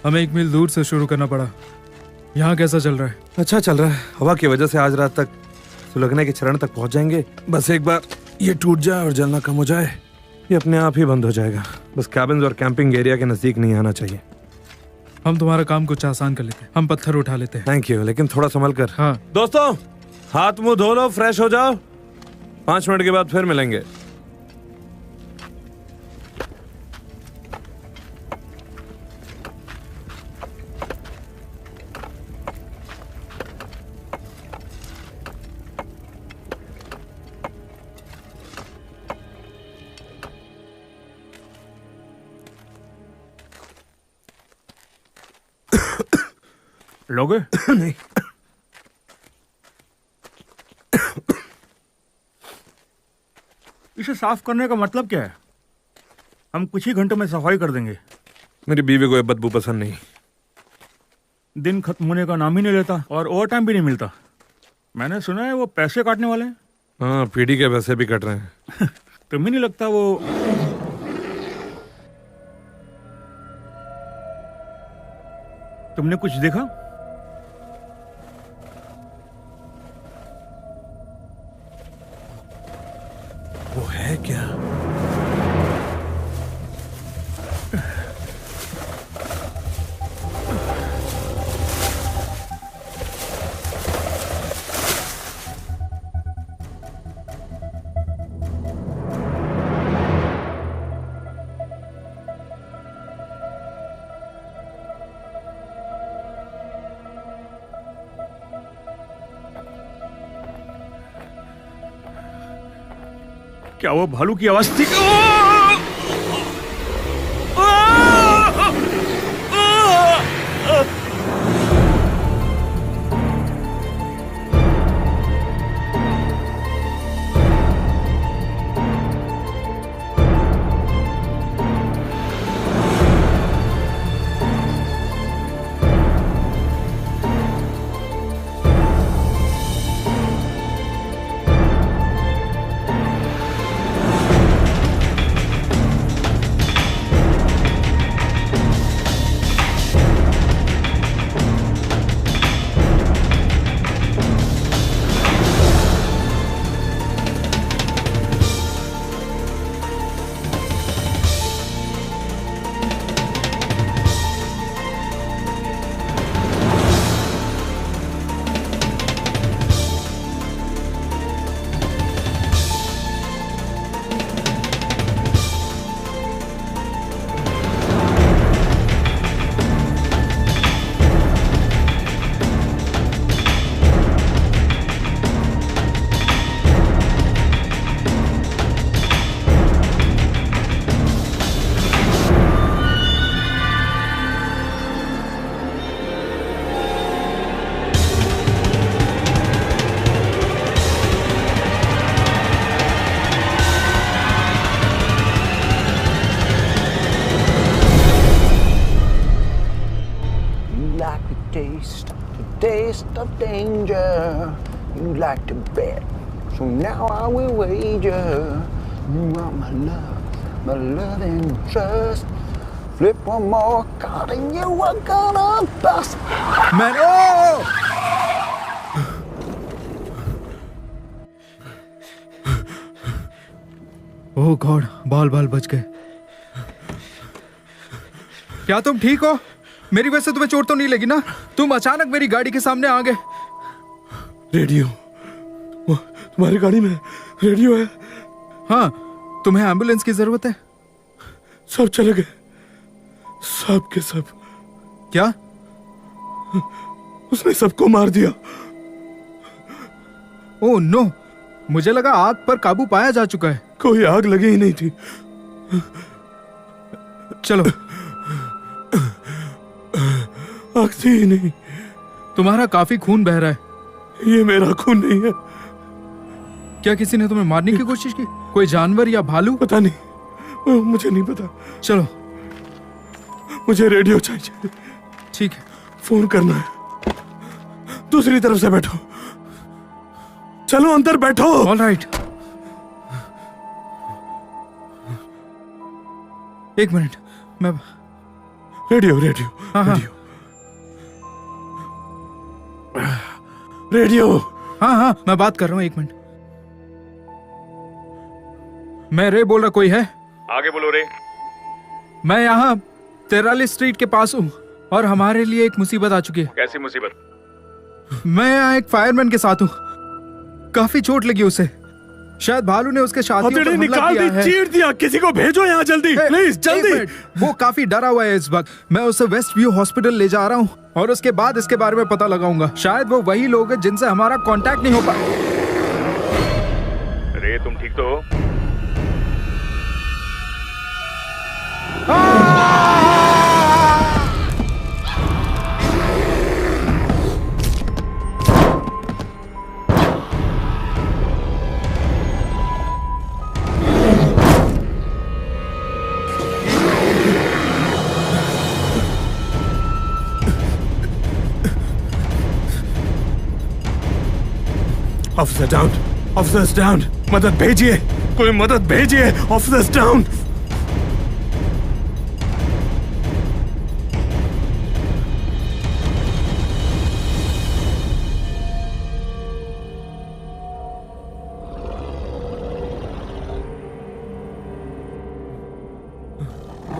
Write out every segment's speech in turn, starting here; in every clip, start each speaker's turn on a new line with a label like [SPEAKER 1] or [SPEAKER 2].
[SPEAKER 1] हमें 1 मील दूर से शुरू करना पड़ा। यहाँ कैसा चल रहा है?
[SPEAKER 2] अच्छा चल रहा है। हवा की वजह से आज रात तक सुलगने के चरण तक पहुंच जाएंगे। बस एक बार ये टूट जाए और जलना कम हो जाए, ये अपने आप ही बंद हो जाएगा। बस कैबिन्स और कैंपिंग एरिया के नजदीक नहीं आना चाहिए।
[SPEAKER 1] हम तुम्हारा काम कुछ आसान कर लेते हैं। हम पत्थर उठा लेते हैं।
[SPEAKER 2] थैंक यू, लेकिन थोड़ा संभल कर।
[SPEAKER 1] हाँ
[SPEAKER 2] दोस्तों, हाथ मुंह धो लो, फ्रेश हो जाओ। 5 मिनट के बाद फिर मिलेंगे।
[SPEAKER 3] लोगे?
[SPEAKER 2] नहीं।
[SPEAKER 3] इसे साफ करने का मतलब क्या है? हम कुछ ही घंटों में सफाई कर देंगे।
[SPEAKER 2] मेरी बीवी को ये बदबू पसंद नहीं।
[SPEAKER 3] दिन खत्म होने का नाम ही नहीं लेता और ओवर टाइम भी नहीं मिलता। मैंने सुना है वो पैसे काटने वाले हैं।
[SPEAKER 2] हाँ, पीढ़ी के पैसे भी कट रहे हैं।
[SPEAKER 3] तुम्हें नहीं लगता वो तुमने कुछ देखा?
[SPEAKER 2] वो है क्या?
[SPEAKER 3] क्या वो भालू की आवाज थी?
[SPEAKER 4] Taste of danger, you like to bet, so now I will wager. You are my love and trust. Flip one more card and you are gonna bust.
[SPEAKER 1] Man, oh! Oh God, बाल बच गए। क्या तुम ठीक हो? मेरी वजह से तुम्हें चोट तो नहीं लगी ना? तुम अचानक मेरी गाड़ी के सामने आ गए।
[SPEAKER 2] रेडियो, वो तुम्हारी गाड़ी में रेडियो है?
[SPEAKER 1] हाँ, तुम्हें एम्बुलेंस की जरूरत है?
[SPEAKER 2] सब चले गए, सब के सब।
[SPEAKER 1] क्या?
[SPEAKER 2] उसने सबको मार दिया।
[SPEAKER 1] ओह नो, मुझे लगा आग पर काबू पाया जा चुका है।
[SPEAKER 2] कोई आग लगी ही नहीं थी।
[SPEAKER 1] चलो।
[SPEAKER 2] आग थी ही नहीं।
[SPEAKER 1] तुम्हारा काफी खून बह रहा है।
[SPEAKER 2] ये मेरा खून नहीं है।
[SPEAKER 1] क्या किसी ने तुम्हें मारने की कोशिश की? कोई जानवर या भालू?
[SPEAKER 2] पता नहीं, मुझे नहीं पता।
[SPEAKER 1] चलो,
[SPEAKER 2] मुझे रेडियो चाहिए।
[SPEAKER 1] ठीक है,
[SPEAKER 2] फोन करना है। दूसरी तरफ से बैठो। चलो अंदर बैठो।
[SPEAKER 1] All right. एक मिनट, मैं
[SPEAKER 2] रेडियो रेडियो
[SPEAKER 1] हाँ, हाँ।
[SPEAKER 2] Radio radio.
[SPEAKER 1] हाँ हाँ मैं बात कर रहा हूँ, 1 मिनट। मैं रे बोल रहा, कोई है?
[SPEAKER 3] आगे बोलो रे।
[SPEAKER 1] मैं यहाँ 43 स्ट्रीट के पास हूँ और हमारे लिए एक मुसीबत आ चुकी है।
[SPEAKER 3] कैसी मुसीबत?
[SPEAKER 1] मैं यहाँ एक फायरमैन के साथ हूँ, काफी चोट लगी उसे। शायद भालू ने उसके साथियों पर
[SPEAKER 2] हथेली
[SPEAKER 1] हमला
[SPEAKER 2] निकाल
[SPEAKER 1] किया
[SPEAKER 2] दी,
[SPEAKER 1] है।
[SPEAKER 2] चीर दिया। किसी को भेजो यहाँ जल्दी, प्लीज
[SPEAKER 1] एक
[SPEAKER 2] जल्दी।
[SPEAKER 1] मिनट, वो काफी डरा हुआ है इस वक्त। मैं उसे वेस्ट व्यू हॉस्पिटल ले जा रहा हूँ और उसके बाद इसके बारे में पता लगाऊंगा। शायद वो वही लोग हैं जिनसे हमारा कांटेक्ट नहीं हो पा।
[SPEAKER 3] रे तुम ठीक तो हो?
[SPEAKER 2] Officer down, officers down. मदद भेजिए, कोई मदद भेजिए। Officers down.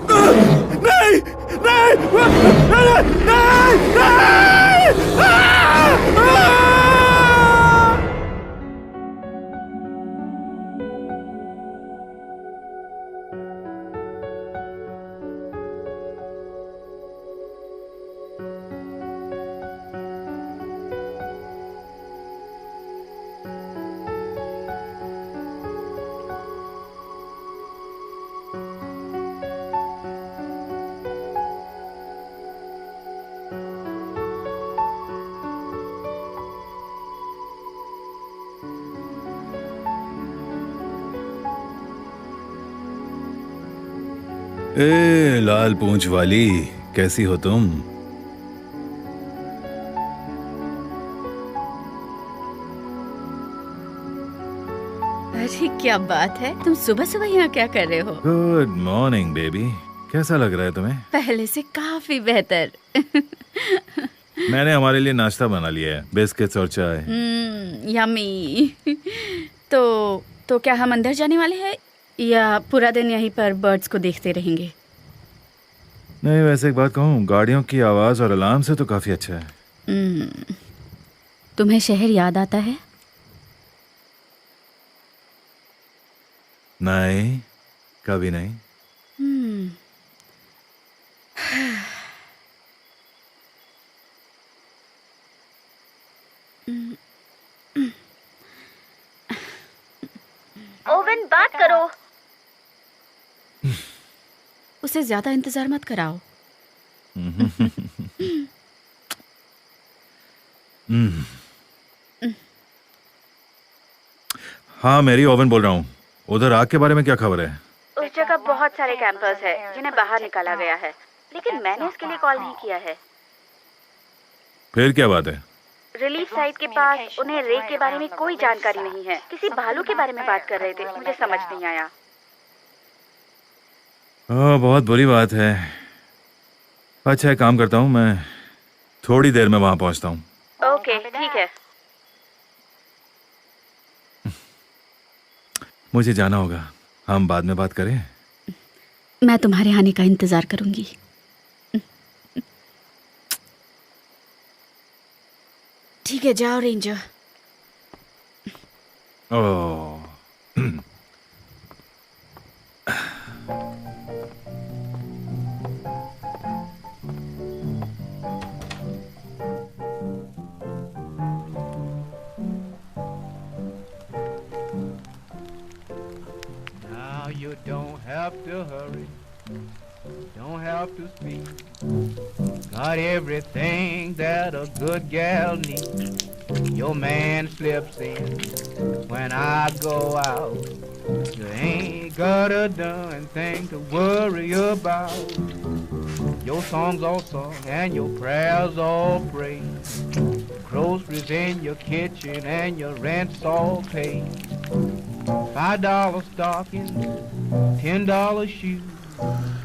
[SPEAKER 2] नहीं नहीं नहीं नहीं नहीं।
[SPEAKER 5] ए लाल पूंछ वाली, कैसी हो तुम?
[SPEAKER 6] अरे क्या बात है, तुम सुबह सुबह यहाँ क्या कर रहे हो?
[SPEAKER 5] गुड मॉर्निंग बेबी, कैसा लग रहा है तुम्हें?
[SPEAKER 6] पहले से काफी बेहतर।
[SPEAKER 5] मैंने हमारे लिए नाश्ता बना लिया है, बिस्किट्स और चाय।
[SPEAKER 6] यम्मी। तो क्या हम अंदर जाने वाले हैं या पूरा दिन यहीं पर बर्ड्स को देखते रहेंगे?
[SPEAKER 5] नहीं, वैसे एक बात कहूँ, गाड़ियों की आवाज और अलार्म से तो काफी अच्छा है।
[SPEAKER 6] तुम्हें शहर याद आता है?
[SPEAKER 5] नहीं, कभी नहीं।
[SPEAKER 6] ओवन, बात करो। उसे ज्यादा इंतजार मत कराओ।
[SPEAKER 5] हाँ मेरी, ओवन बोल रहा हूँ। उधर आग के बारे में क्या खबर है?
[SPEAKER 6] उस जगह बहुत सारे कैंपर्स हैं जिन्हें बाहर निकाला गया है, लेकिन मैंने उसके लिए कॉल नहीं किया है।
[SPEAKER 5] फिर क्या बात है?
[SPEAKER 6] रिलीफ साइट के पास उन्हें रे के बारे में कोई जानकारी नहीं है। किसी भालू के बारे में बात कर रहे थे, मुझे समझ नहीं आया।
[SPEAKER 5] बहुत बुरी बात है। अच्छा, एक काम करता हूँ, मैं थोड़ी देर में वहां पहुंचता हूँ।
[SPEAKER 6] ओके, ठीक है।
[SPEAKER 5] मुझे जाना होगा, हम बाद में बात करें।
[SPEAKER 6] मैं तुम्हारे आने का इंतजार करूंगी। ठीक है, जाओ ranger.
[SPEAKER 5] Oh
[SPEAKER 7] Now you don't have to hurry, don't have to speed. Got everything that a good gal needs. Your man slips in when I go out. You ain't got a darn thing to worry about. Your songs all sung and your prayers all prayed. Groceries in your kitchen and your rent's all paid. $5 stockings, $10 shoes.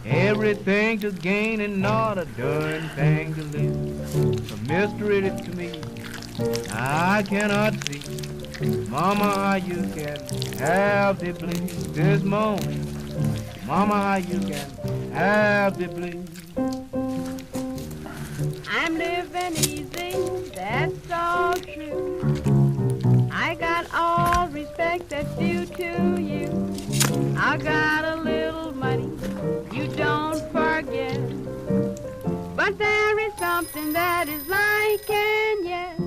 [SPEAKER 7] Everything to gain and not a darn thing to lose. A mystery to me I cannot see. Mama, how you can have the blues this morning. Mama, how you can have the blues.
[SPEAKER 8] I'm living easy, that's all true. I got all respect that's due to you. I got a little money, you don't forget. But there is something that is like and yet.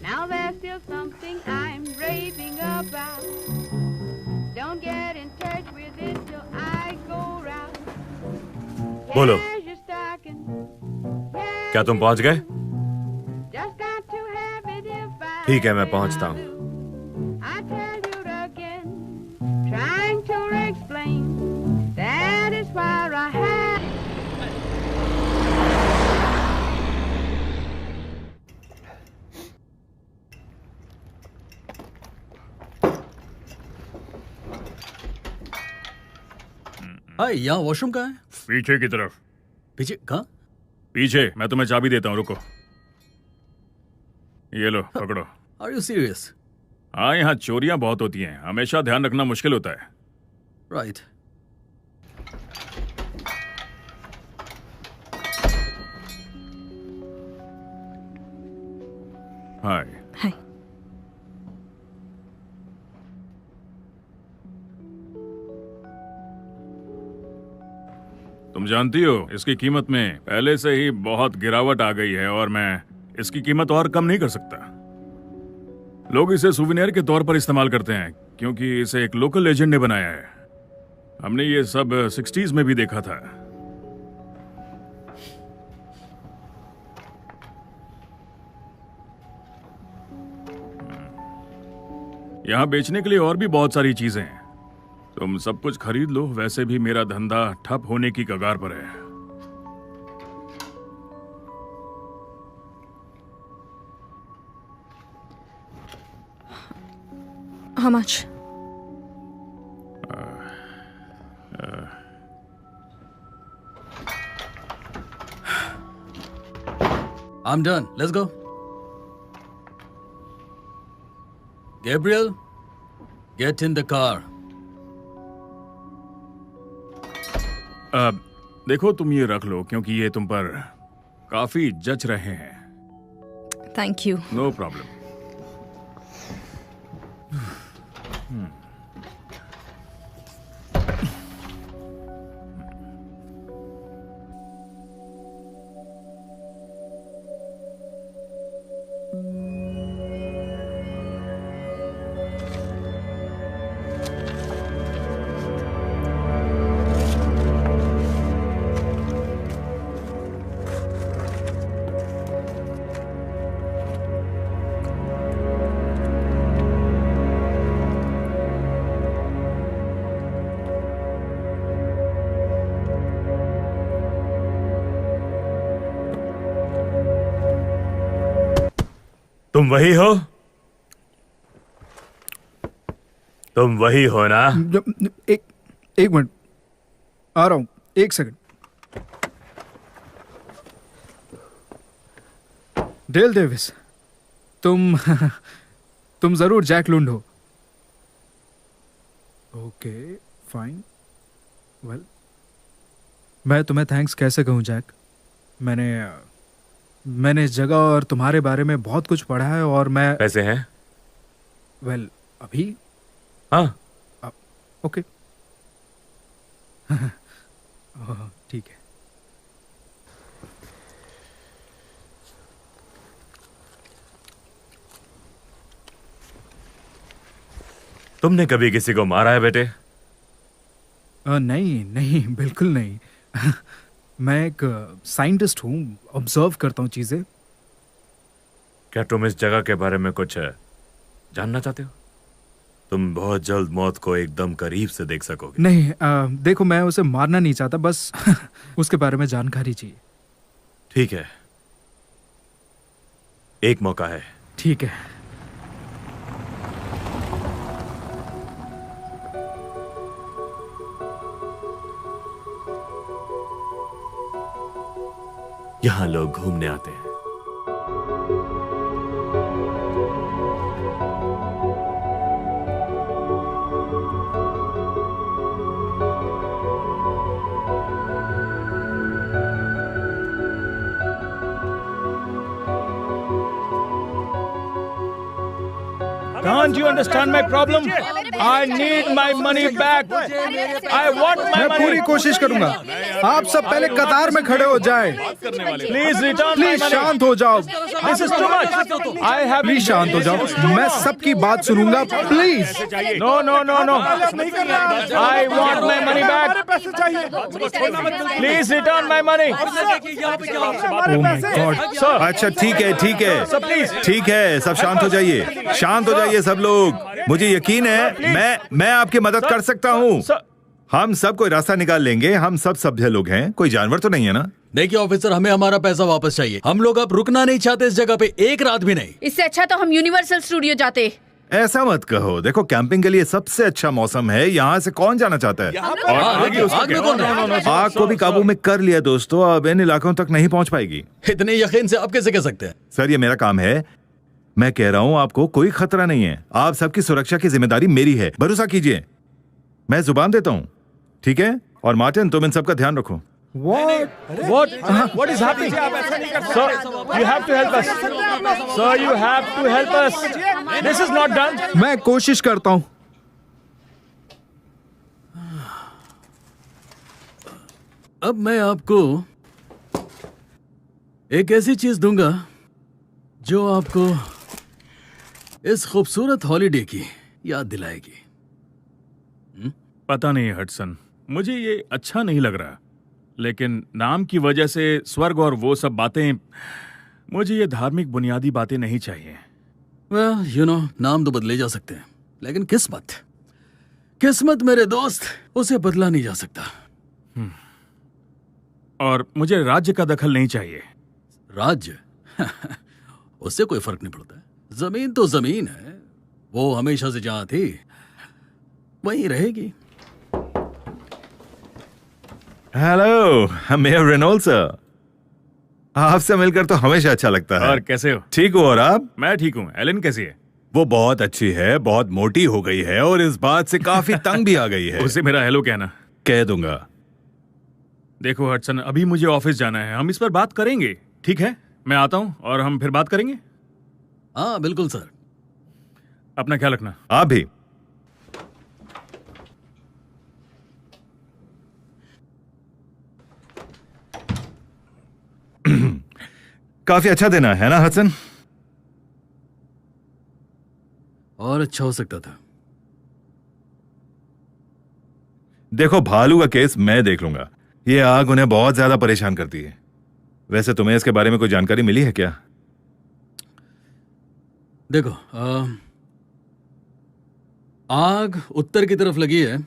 [SPEAKER 8] Now there's still something I'm raving about. Don't get in touch with it till I go round.
[SPEAKER 5] बोलो।
[SPEAKER 8] Here's your stocking.
[SPEAKER 5] क्या तुम पहुंच गए?
[SPEAKER 8] Just got to have it if I
[SPEAKER 5] ठीक है, मैं पहुंचता हूं।
[SPEAKER 8] I tell you again, trying to explain, that is where I have.
[SPEAKER 9] हाय, यहाँ वॉशरूम कहाँ है?
[SPEAKER 3] पीछे की तरफ।
[SPEAKER 9] पीछे कहाँ?
[SPEAKER 3] पीछे, मैं तुम्हें चाबी देता हूँ, रुको। ये लो, पकड़ो।
[SPEAKER 9] Are you serious?
[SPEAKER 3] हाँ, यहाँ चोरियां बहुत होती हैं, हमेशा ध्यान रखना मुश्किल होता है।
[SPEAKER 9] Right.
[SPEAKER 3] हाय।
[SPEAKER 10] हाय।
[SPEAKER 3] तुम जानती हो, इसकी कीमत में पहले से ही बहुत गिरावट आ गई है और मैं इसकी कीमत और कम नहीं कर सकता। लोग इसे सुवेनियर के तौर पर इस्तेमाल करते हैं क्योंकि इसे एक लोकल लेजेंड ने बनाया है। हमने ये सब 60s में भी देखा था। यहाँ बेचने के लिए और भी बहुत सारी चीजें हैं। तुम सब कुछ खरीद लो, वैसे भी मेरा धंधा ठप होने की कगार पर है।
[SPEAKER 10] How much?
[SPEAKER 9] I'm done. Let's go. Gabriel, get in the car.
[SPEAKER 3] देखो, तुम ये रख लो क्योंकि ये तुम पर काफी जच रहे हैं।
[SPEAKER 10] Thank you.
[SPEAKER 3] No problem.
[SPEAKER 5] तुम वही हो? तुम वही हो ना?
[SPEAKER 1] एक मिनट, आ रहा हूं, एक सेकंड। डेल डेविस, तुम जरूर जैक लुंड हो। Okay, fine. वेल, मैं तुम्हें थैंक्स कैसे कहूं जैक? मैंने इस जगह और तुम्हारे बारे में बहुत कुछ पढ़ा है और मैं...
[SPEAKER 5] पैसे हैं?
[SPEAKER 1] वेल, अभी?
[SPEAKER 5] हाँ।
[SPEAKER 1] ओके। ठीक है।
[SPEAKER 5] तुमने कभी किसी को मारा है बेटे?
[SPEAKER 1] नहीं, बिल्कुल नहीं। मैं एक साइंटिस्ट हूँ, ऑब्जर्व करता हूँ चीजें।
[SPEAKER 5] क्या तुम इस जगह के बारे में कुछ जानना चाहते हो? तुम बहुत जल्द मौत को एकदम करीब से देख सकोगे।
[SPEAKER 1] नहीं, देखो, मैं उसे मारना नहीं चाहता, बस उसके बारे में जानकारी चाहिए।
[SPEAKER 5] ठीक है, एक मौका है।
[SPEAKER 1] ठीक है।
[SPEAKER 5] यहाँ लोग घूमने आते हैं।
[SPEAKER 1] Can't you understand my problem? I need my money back. I want my money. मैं पूरी कोशिश करूंगा। आप सब पहले कतार में खड़े हो जाएं। Please return my money. शांत हो जाओ। This is too much. I have. Please शांत हो जाओ। मैं सबकी बात सुनूंगा। Please. No, no, no, no. I want my money back. Please return my money. Oh my God. Sir.
[SPEAKER 11] अच्छा ठीक है सब शांत हो जाइए, शांत हो जाइए सब लोग। मुझे यकीन है मैं आपकी मदद कर सकता हूँ। हम सब कोई रास्ता निकाल लेंगे। हम सब सभ्य लोग हैं, कोई जानवर तो नहीं है ना।
[SPEAKER 9] देखिए ऑफिसर, हमें हमारा पैसा वापस चाहिए। हम लोग अब रुकना नहीं चाहते इस जगह पे एक रात भी नहीं।
[SPEAKER 6] इससे अच्छा तो हम यूनिवर्सल स्टूडियो जाते।
[SPEAKER 11] ऐसा मत कहो, देखो कैंपिंग के लिए सबसे अच्छा मौसम है। यहाँ से कौन जाना चाहता है? आग को भी काबू में कर लिया दोस्तों, अब इन इलाकों तक नहीं पहुँच पाएगी।
[SPEAKER 9] इतने यकीन से आप कैसे कह सकते हैं?
[SPEAKER 11] सर ये मेरा काम है, मैं कह रहा हूँ आपको कोई खतरा नहीं है। आप सबकी सुरक्षा की जिम्मेदारी मेरी है, भरोसा कीजिए। मैं जुबान देता हूँ, ठीक है? और मार्टिन तुम इन सबका ध्यान रखो।
[SPEAKER 1] What is happening? Sir, you have to help us. Sir, you have to help us. This is not done. मैं कोशिश करता हूँ।
[SPEAKER 9] अब मैं आपको एक ऐसी चीज दूंगा जो आपको इस खूबसूरत हॉलिडे की याद दिलाएगी।
[SPEAKER 3] पता नहीं हडसन, मुझे ये अच्छा नहीं लग रहा, लेकिन नाम की वजह से स्वर्ग और वो सब बातें, मुझे ये धार्मिक बुनियादी बातें नहीं चाहिए।
[SPEAKER 9] well, you know, नाम तो बदले जा सकते हैं, लेकिन किस्मत मेरे दोस्त, उसे बदला नहीं जा सकता।
[SPEAKER 3] और मुझे राज्य का दखल नहीं चाहिए।
[SPEAKER 9] राज्य उससे कोई फर्क नहीं पड़ता है। जमीन तो जमीन है, वो हमेशा से जहां थी वहीं रहेगी।
[SPEAKER 11] हेलो मेयर रेनॉल्ड्स सर, आपसे मिलकर तो हमेशा अच्छा लगता है।
[SPEAKER 3] और कैसे हो?
[SPEAKER 11] ठीक हो? और आप?
[SPEAKER 3] मैं ठीक हूँ। एलन कैसी है?
[SPEAKER 11] वो बहुत अच्छी है, बहुत मोटी हो गई है और इस बात से काफी तंग भी आ गई है।
[SPEAKER 3] उसे मेरा हेलो कहना।
[SPEAKER 11] कह दूंगा।
[SPEAKER 3] देखो हडसन, अभी मुझे ऑफिस जाना है, हम इस पर बात करेंगे, ठीक है? मैं आता हूँ और हम फिर बात करेंगे।
[SPEAKER 9] हाँ बिल्कुल सर।
[SPEAKER 3] अपना ख्याल रखना।
[SPEAKER 11] आप भी। काफी अच्छा दिन है ना हसन?
[SPEAKER 9] और अच्छा हो सकता था।
[SPEAKER 11] देखो भालू का केस मैं देख लूंगा, ये आग उन्हें बहुत ज्यादा परेशान करती है। वैसे तुम्हें इसके बारे में कोई जानकारी मिली है क्या?
[SPEAKER 9] देखो आग उत्तर की तरफ लगी है,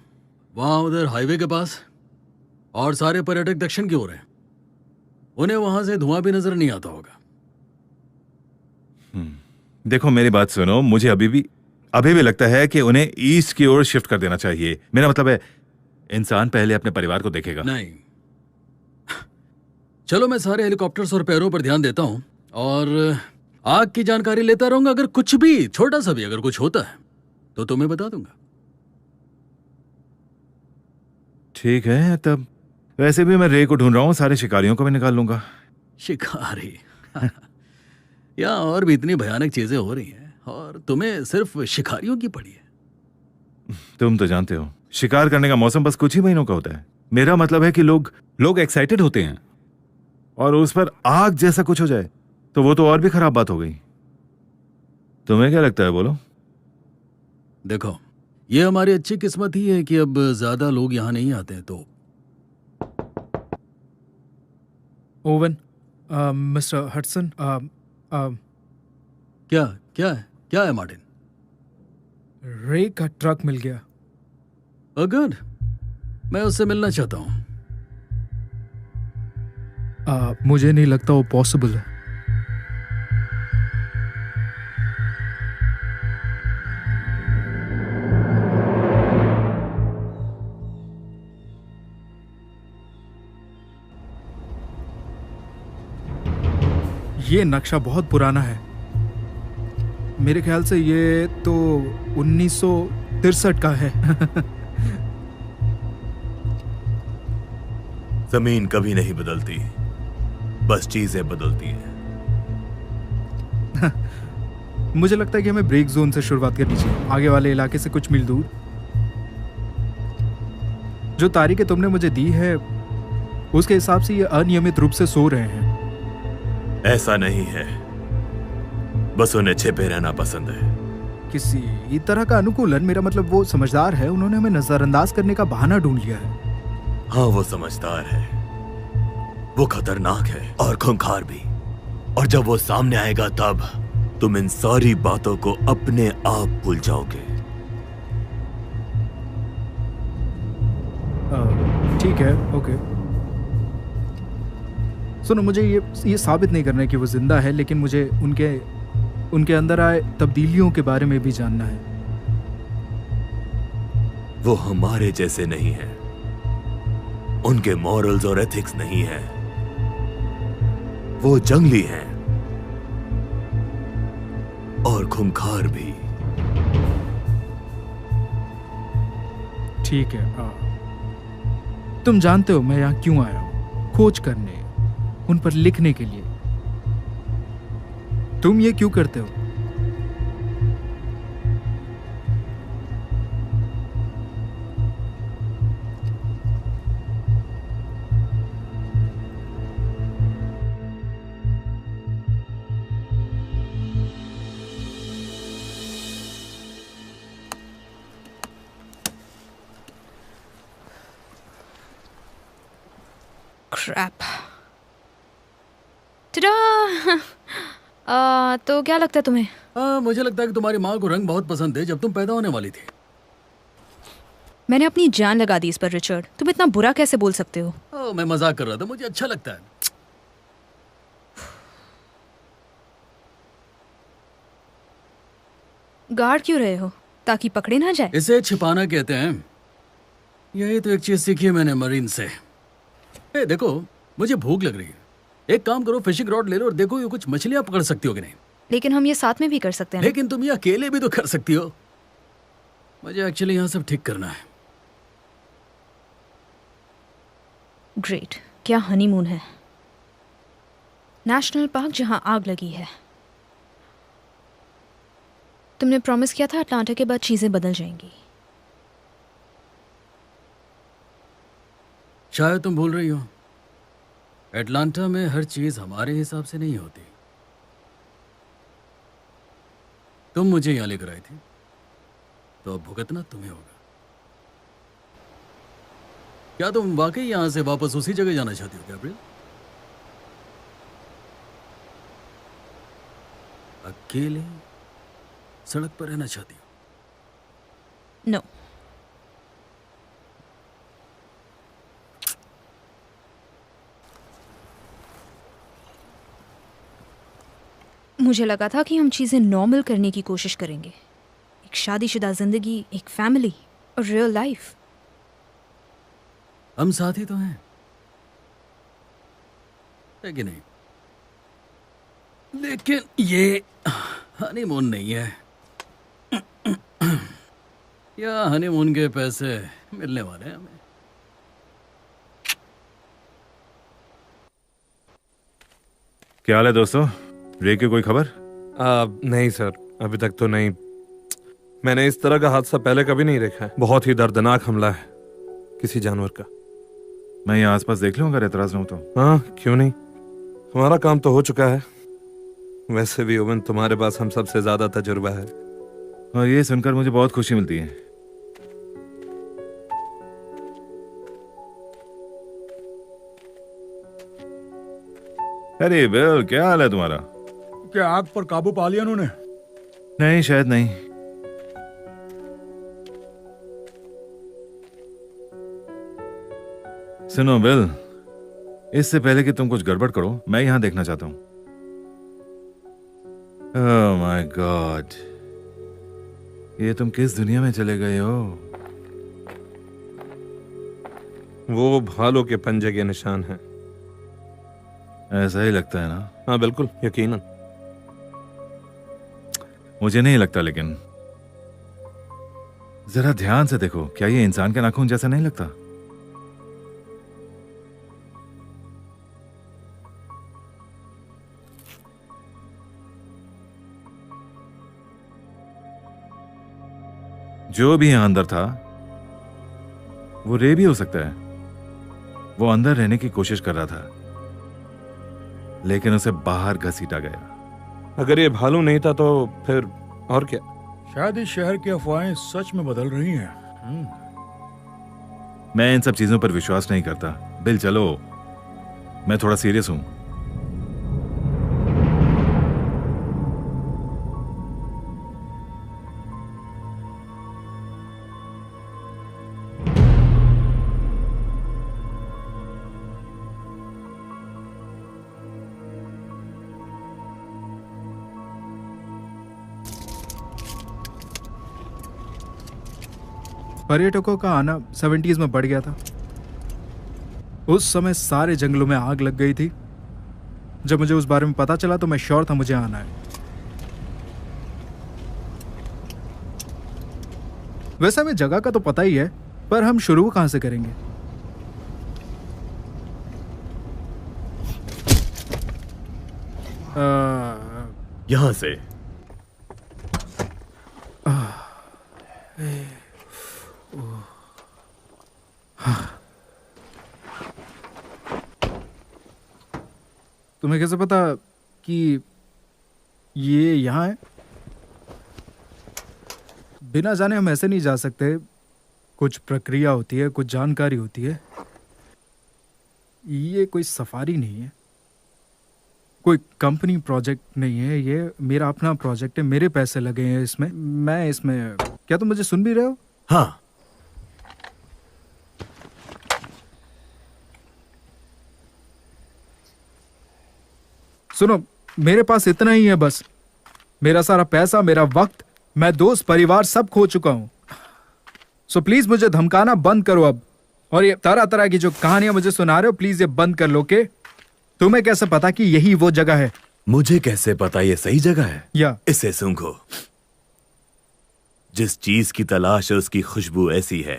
[SPEAKER 9] वहां उधर हाईवे के पास, और सारे पर्यटक दक्षिण की ओर हैं। उन्हें वहां से धुआं भी नजर नहीं आता होगा।
[SPEAKER 11] देखो मेरी बात सुनो, मुझे अभी भी लगता है कि उन्हें ईस्ट की ओर शिफ्ट कर देना चाहिए। मेरा मतलब है इंसान पहले अपने परिवार को देखेगा।
[SPEAKER 9] नहीं, चलो मैं सारे हेलीकॉप्टर्स और पैरों पर ध्यान देता हूं और आग की जानकारी लेता रहूंगा। अगर कुछ भी, छोटा सा भी अगर कुछ होता है तो तुम्हें बता दूंगा।
[SPEAKER 11] ठीक है, तब वैसे भी मैं रे को ढूंढ रहा हूँ, सारे शिकारियों को भी निकाल लूंगा।
[SPEAKER 9] शिकारी? यहाँ और भी इतनी भयानक चीजें हो रही हैं और तुम्हें सिर्फ शिकारियों की पड़ी है।
[SPEAKER 11] तुम तो जानते हो शिकार करने का मौसम बस कुछ ही महीनों का होता है। मेरा मतलब है कि लोग एक्साइटेड होते हैं और उस पर आग जैसा कुछ हो जाए तो वो तो और भी खराब बात हो गई। तुम्हें क्या लगता है, बोलो?
[SPEAKER 9] देखो, ये हमारी अच्छी किस्मत ही है कि अब ज्यादा लोग यहाँ नहीं आते हैं। तो
[SPEAKER 1] ओवन, मिस्टर हडसन,
[SPEAKER 9] क्या है मार्टिन?
[SPEAKER 1] रे का ट्रक मिल गया।
[SPEAKER 9] गुड, मैं उससे मिलना चाहता हूँ।
[SPEAKER 1] मुझे नहीं लगता वो पॉसिबल है। ये नक्शा बहुत पुराना है। मेरे ख्याल से ये तो 1963 का है।
[SPEAKER 5] जमीन कभी नहीं बदलती, बस चीजें बदलती हैं।
[SPEAKER 1] मुझे लगता है कि हमें ब्रेक जोन से शुरुआत करनी चाहिए, आगे वाले इलाके से कुछ मील दूर। जो तारीखें तुमने मुझे दी है उसके हिसाब से ये अनियमित रूप से सो रहे हैं।
[SPEAKER 5] ऐसा नहीं है, बस उन्हें छिपे रहना पसंद है।
[SPEAKER 1] किसी तरह का अनुकूलन, मेरा मतलब वो समझदार है, उन्होंने हमें नजरअंदाज करने का बहाना ढूंढ लिया है।
[SPEAKER 5] हाँ, वो समझदार है, वो खतरनाक है और खूंखार भी। और जब वो सामने आएगा तब तुम इन सारी बातों को अपने आप भूल जाओगे।
[SPEAKER 1] ठीक है, ओके। सुनो, मुझे ये साबित नहीं करना है कि वो जिंदा है, लेकिन मुझे उनके अंदर आए तब्दीलियों के बारे में भी जानना है।
[SPEAKER 5] वो हमारे जैसे नहीं है, उनके मॉरल्स और एथिक्स नहीं है, वो जंगली हैं और खूंखार भी।
[SPEAKER 1] ठीक है, तुम जानते हो मैं यहाँ क्यों आया हूँ? खोज करने, उन पर लिखने के लिए। तुम ये क्यों करते हो?
[SPEAKER 10] Crap. तो क्या लगता है तुम्हें?
[SPEAKER 9] मुझे लगता है कि तुम्हारी माँ को रंग बहुत पसंद थे जब तुम पैदा होने वाली थी।
[SPEAKER 10] मैंने अपनी जान लगा दी इस पर रिचर्ड, तुम इतना बुरा कैसे बोल सकते हो?
[SPEAKER 9] मैं मजाक कर रहा था, मुझे अच्छा लगता है।
[SPEAKER 10] गार्ड क्यों रहे हो? ताकि पकड़े ना जाए?
[SPEAKER 9] इसे छिपाना कहते हैं। यही तो एक चीज सीखी मैंने मरीन से। देखो, मुझे भूख लग रही है, एक काम करो, फिशिंग रॉड ले लो और देखो ये कुछ मछलियां पकड़ सकती हो कि नहीं।
[SPEAKER 10] लेकिन हम ये साथ में भी कर सकते हैं।
[SPEAKER 9] लेकिन तुम ये अकेले भी तो कर सकती हो। मुझे एक्चुअली यहाँ सब ठीक करना है।
[SPEAKER 10] ग्रेट, क्या हनीमून है। नेशनल पार्क जहाँ आग लगी है। तुमने प्रॉमिस किया था अटलांटा के बाद चीजें बदल जाएंगी।
[SPEAKER 9] शायद तुम भूल रही हो, एटलांटा में हर चीज हमारे हिसाब से नहीं होती। तुम मुझे यहां लेकर आई थी, तो अब भुगतना तुम्हें होगा। क्या तुम वाकई यहां से वापस उसी जगह जाना चाहती हो गैब्रियल? अकेले सड़क पर रहना चाहती हो?
[SPEAKER 10] नो। मुझे लगा था कि हम चीजें नॉर्मल करने की कोशिश करेंगे। एक शादीशुदा जिंदगी, एक फैमिली और रियल लाइफ।
[SPEAKER 9] हम साथ ही तो हैं, है कि नहीं? लेकिन ये हनीमून नहीं है। या हनीमून के पैसे मिलने वाले हैं हमें।
[SPEAKER 11] क्या हाल है दोस्तों? रे की कोई खबर?
[SPEAKER 2] नहीं सर, अभी तक तो नहीं। मैंने इस तरह का हादसा पहले कभी नहीं देखा है। बहुत ही दर्दनाक हमला है किसी जानवर का।
[SPEAKER 11] मैं यहाँ आसपास देख लूँ अगर एतराज न हो तो।
[SPEAKER 2] हाँ, क्यों नहीं, हमारा काम तो हो चुका है। वैसे भी ओवन, तुम्हारे पास हम सबसे ज्यादा तजुर्बा है।
[SPEAKER 11] और ये सुनकर मुझे बहुत खुशी मिलती है। अरे बिल, क्या हाल है तुम्हारा?
[SPEAKER 12] क्या आग पर काबू पा लिया उन्होंने?
[SPEAKER 11] नहीं, शायद नहीं। सुनो बिल, इससे पहले कि तुम कुछ गड़बड़ करो, मैं यहां देखना चाहता हूं। ओह माय गॉड, ये तुम किस दुनिया में चले गए हो?
[SPEAKER 2] वो भालों के पंजे के निशान हैं।
[SPEAKER 11] ऐसा ही लगता है ना?
[SPEAKER 2] हाँ बिल्कुल, यकीनन।
[SPEAKER 11] मुझे नहीं लगता, लेकिन जरा ध्यान से देखो, क्या ये इंसान के नाखून जैसा नहीं लगता? जो भी यहां अंदर था वो रे भी हो सकता है। वो अंदर रहने की कोशिश कर रहा था, लेकिन उसे बाहर घसीटा गया।
[SPEAKER 2] अगर ये भालू नहीं था तो फिर और क्या?
[SPEAKER 12] शायद इस शहर की अफवाहें सच में बदल रही हैं।
[SPEAKER 11] मैं इन सब चीजों पर विश्वास नहीं करता। बिल चलो, मैं थोड़ा सीरियस हूं।
[SPEAKER 1] पर्यटकों का आना 70s में बढ़ गया था। उस समय सारे जंगलों में आग लग गई थी। जब मुझे उस बारे में पता चला तो मैं श्योर था मुझे आना है। वैसे हमें जगह का तो पता ही है, पर हम शुरू कहां से करेंगे?
[SPEAKER 5] यहां से।
[SPEAKER 1] तुम्हें कैसे पता कि ये यहाँ है? बिना जाने हम ऐसे नहीं जा सकते। कुछ प्रक्रिया होती है, कुछ जानकारी होती है। ये कोई सफारी नहीं है, कोई कंपनी प्रोजेक्ट नहीं है। ये मेरा अपना प्रोजेक्ट है, मेरे पैसे लगे हैं इसमें। मैं इसमें, क्या तुम मुझे सुन भी रहे हो?
[SPEAKER 5] हाँ।
[SPEAKER 1] सुनो, मेरे पास इतना ही है बस। मेरा सारा पैसा, मेरा वक्त, मैं दोस्त, परिवार सब खो चुका हूं। सो प्लीज मुझे धमकाना बंद करो अब। और ये तरह तरह की जो कहानियां मुझे सुना रहे हो, प्लीज ये बंद कर लो। के तुम्हें कैसे पता कि यही वो जगह है?
[SPEAKER 5] मुझे कैसे पता ये सही जगह है?
[SPEAKER 1] या
[SPEAKER 5] इसे सूंघो। जिस चीज की तलाश है उसकी खुशबू ऐसी है।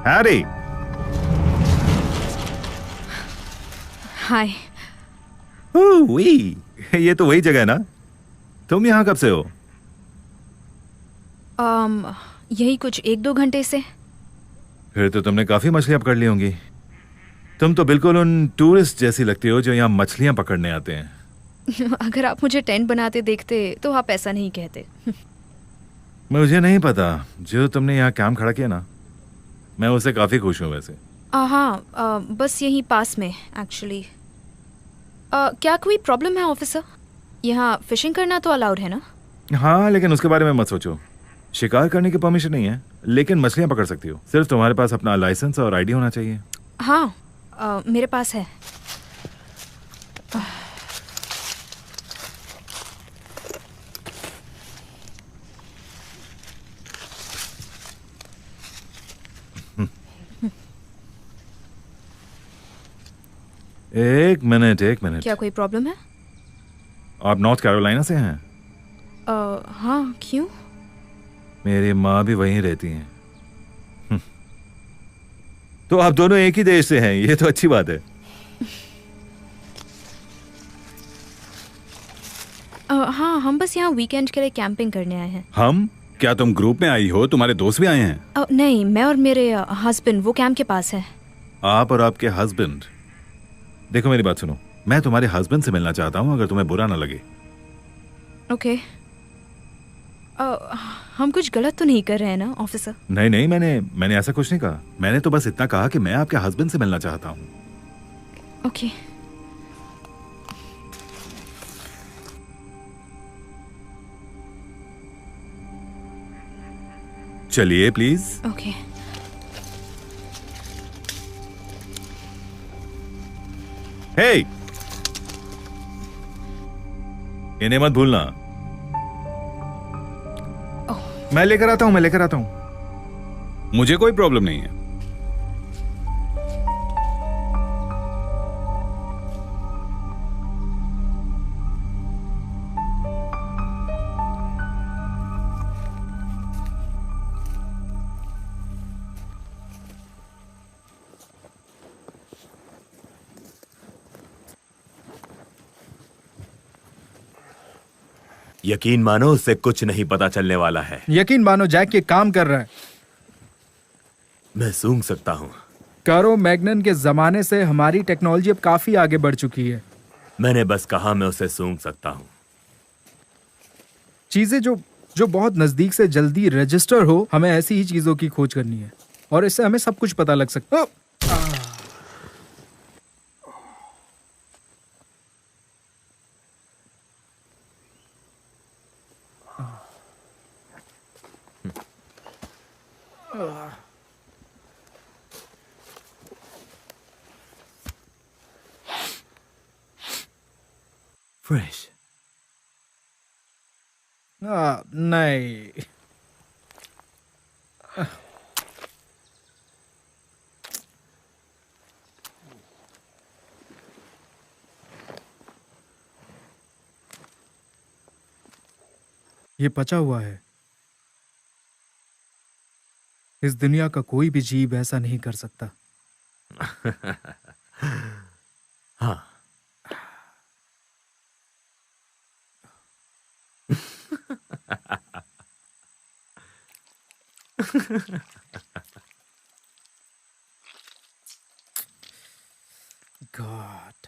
[SPEAKER 11] हैरी,
[SPEAKER 10] हाय।
[SPEAKER 11] ये तो वही जगह है ना? तुम यहाँ कब से हो?
[SPEAKER 10] यही कुछ 1-2 घंटे से।
[SPEAKER 11] फिर तो तुमने काफी मछलियां पकड़ ली होंगी। तुम तो बिल्कुल उन टूरिस्ट जैसी लगती हो जो यहाँ मछलियां पकड़ने आते हैं।
[SPEAKER 10] अगर आप मुझे टेंट बनाते देखते तो आप ऐसा नहीं कहते।
[SPEAKER 11] मुझे नहीं पता, जो तुमने यहाँ कैंप खड़ा किया ना, मैं उससे काफी खुश हूँ वैसे।
[SPEAKER 10] हाँ, बस यहीं पास में एक्चुअली। क्या कोई प्रॉब्लम है ऑफिसर? यहाँ फिशिंग करना तो अलाउड है ना?
[SPEAKER 11] हाँ, लेकिन उसके बारे में मत सोचो। शिकार करने की परमिशन नहीं है, लेकिन मछलियां पकड़ सकती हो। सिर्फ तुम्हारे पास अपना लाइसेंस और आईडी होना चाहिए।
[SPEAKER 10] हाँ, मेरे पास है।
[SPEAKER 11] एक मिनट।
[SPEAKER 10] क्या कोई प्रॉब्लम है?
[SPEAKER 11] आप नॉर्थ कैरोलिना से हैं?
[SPEAKER 10] हाँ, क्यों?
[SPEAKER 11] मेरी माँ भी वहीं रहती हैं। तो आप दोनों एक ही देश से हैं, ये तो अच्छी बात है।
[SPEAKER 10] हाँ, हम बस यहाँ वीकेंड के लिए कैंपिंग करने आए हैं।
[SPEAKER 13] हम? क्या तुम ग्रुप में आई हो? तुम्हारे दोस्त भी आए हैं?
[SPEAKER 10] नहीं, मैं और मेरे हस्बैंड वो कैंप के पास है।
[SPEAKER 11] आप और आपके हस्बैंड? देखो मेरी बात सुनो, मैं तुम्हारे हस्बैंड से मिलना चाहता हूँ, अगर तुम्हें बुरा ना लगे।
[SPEAKER 10] ओके। हम कुछ गलत तो नहीं कर रहे हैं ना ऑफिसर?
[SPEAKER 11] नहीं नहीं, मैंने ऐसा कुछ नहीं कहा। मैंने तो बस इतना कहा कि मैं आपके हस्बैंड से मिलना चाहता हूँ।
[SPEAKER 10] ओके।
[SPEAKER 11] चलिए प्लीज।
[SPEAKER 10] ओके।
[SPEAKER 11] हे, इन्हें मत भूलना। मैं लेकर आता हूं।
[SPEAKER 13] मुझे कोई प्रॉब्लम नहीं है।
[SPEAKER 5] यकीन मानो उससे कुछ नहीं पता चलने वाला है।
[SPEAKER 1] यकीन मानो जैक ये काम कर रहा है।
[SPEAKER 5] मैं सूंघ सकता हूं।
[SPEAKER 1] कारो मैग्नन के जमाने से हमारी टेक्नोलॉजी अब काफी आगे बढ़ चुकी है।
[SPEAKER 5] मैंने बस कहा मैं उसे सूंघ सकता हूं।
[SPEAKER 1] चीजें जो बहुत नजदीक से जल्दी रजिस्टर हो, हमें ऐसी ही चीजों की खोज करनी है और इससे हमें सब कुछ पता लग सकता।
[SPEAKER 5] फ्रेश।
[SPEAKER 1] नहीं। ये पचा हुआ है। इस दुनिया का कोई भी जीव ऐसा नहीं कर सकता।
[SPEAKER 5] हाँ।
[SPEAKER 1] God.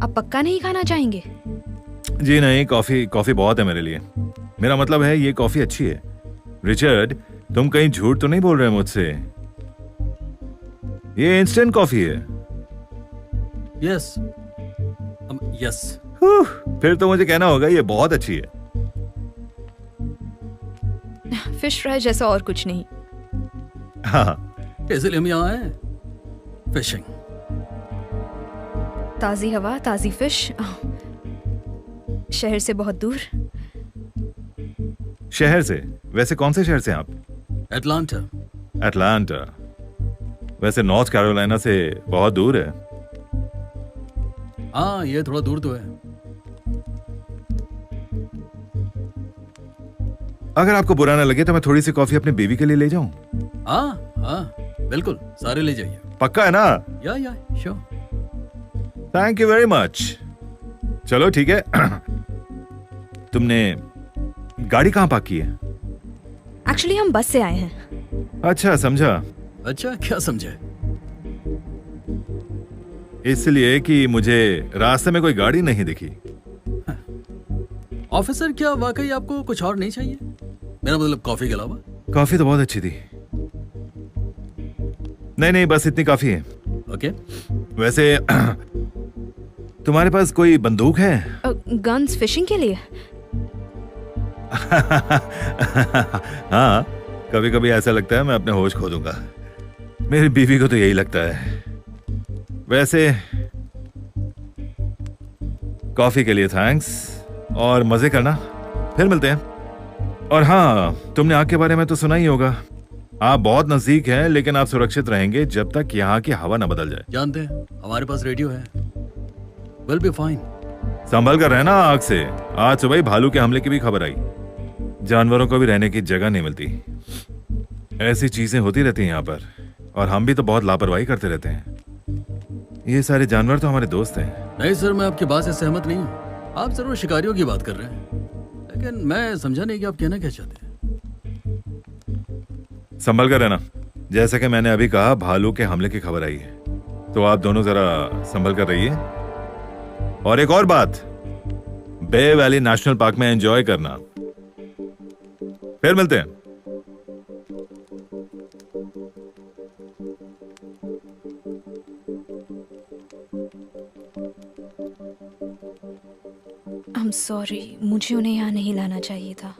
[SPEAKER 10] आप पक्का नहीं खाना चाहेंगे?
[SPEAKER 11] जी नहीं, कॉफी बहुत है मेरे लिए। मेरा मतलब है ये कॉफी अच्छी है। रिचर्ड, तुम कहीं झूठ तो नहीं बोल रहे मुझसे? ये इंस्टेंट कॉफी है।
[SPEAKER 9] Yes yes.
[SPEAKER 11] फिर तो मुझे कहना होगा ये बहुत अच्छी है।
[SPEAKER 10] फिश फ्राई जैसा और कुछ नहीं।
[SPEAKER 11] हाँ,
[SPEAKER 9] इसलिए हम यहाँ आए फिशिंग।
[SPEAKER 10] ताजी हवा, ताजी फिश, शहर से बहुत दूर।
[SPEAKER 11] शहर से? वैसे कौन से शहर से आप?
[SPEAKER 9] एटलांटा।
[SPEAKER 11] एटलांटा वैसे नॉर्थ कैरोलिना से बहुत दूर है।
[SPEAKER 9] हाँ, ये थोड़ा दूर तो है।
[SPEAKER 11] अगर आपको बुरा ना लगे तो मैं थोड़ी सी कॉफी अपनी बीवी के लिए ले जाऊं?
[SPEAKER 9] हाँ हाँ बिल्कुल, सारे ले जाइए।
[SPEAKER 11] पक्का है ना?
[SPEAKER 9] या sure.
[SPEAKER 11] Thank you very much. चलो ठीक है। तुमने गाड़ी कहाँ पार्क की है?
[SPEAKER 10] एक्चुअली हम बस से आए हैं।
[SPEAKER 11] अच्छा, समझा।
[SPEAKER 9] अच्छा, क्या समझे?
[SPEAKER 11] इसलिए कि मुझे रास्ते में कोई गाड़ी नहीं दिखी।
[SPEAKER 9] ऑफिसर, क्या वाकई आपको कुछ और नहीं चाहिए? मेरा मतलब कॉफी के अलावा।
[SPEAKER 11] कॉफी तो बहुत अच्छी थी। नहीं, बस इतनी काफी है।
[SPEAKER 9] ओके।
[SPEAKER 11] वैसे तुम्हारे पास कोई बंदूक है?
[SPEAKER 10] गन्स फिशिंग के लिए?
[SPEAKER 11] हाँ, कभी कभी ऐसा लगता है मैं अपने होश खो दूंगा। मेरी बीवी को तो यही लगता है। वैसे कॉफी के लिए थैंक्स और मजे करना। फिर मिलते हैं। और हाँ, तुमने आग के बारे में तो सुना ही होगा। आप बहुत नजदीक हैं, लेकिन आप सुरक्षित रहेंगे जब तक यहाँ की हवा न बदल जाए।
[SPEAKER 9] जानते हैं, हमारे पास रेडियो है। Will be fine.
[SPEAKER 11] संभल कर रहना आग से। आज सुबह ही भालू के हमले की भी खबर आई। जानवरों को भी रहने की जगह नहीं मिलती। ऐसी चीजें होती रहती हैं यहाँ पर, और हम भी तो बहुत लापरवाही करते रहते हैं। ये सारे जानवर तो हमारे दोस्त हैं।
[SPEAKER 9] नहीं सर, मैं आपकी बात से सहमत नहीं हूँ। आप जरूर शिकारियों की बात कर रहे हैं, लेकिन मैं समझा नहीं कि आप कहना क्या चाहते हैं।
[SPEAKER 11] संभल कर रहना। जैसा कि मैंने अभी कहा, भालू के हमले की खबर आई है। तो आप दोनों जरा संभल कर रहिए। और एक और बात, बे वैली नेशनल पार्क में एंजॉय करना। फिर मिलते हैं।
[SPEAKER 10] I'm sorry, मुझे उन्हें यहाँ नहीं लाना चाहिए था।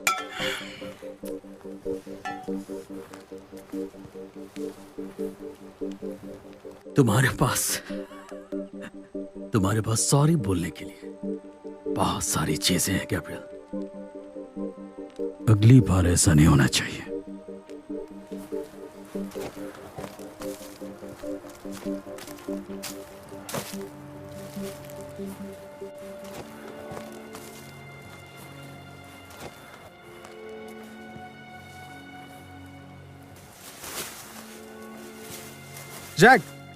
[SPEAKER 9] तुम्हारे पास सॉरी बोलने के लिए बहुत सारी चीजें हैं गैब्रियल। अगली बार ऐसा नहीं होना चाहिए।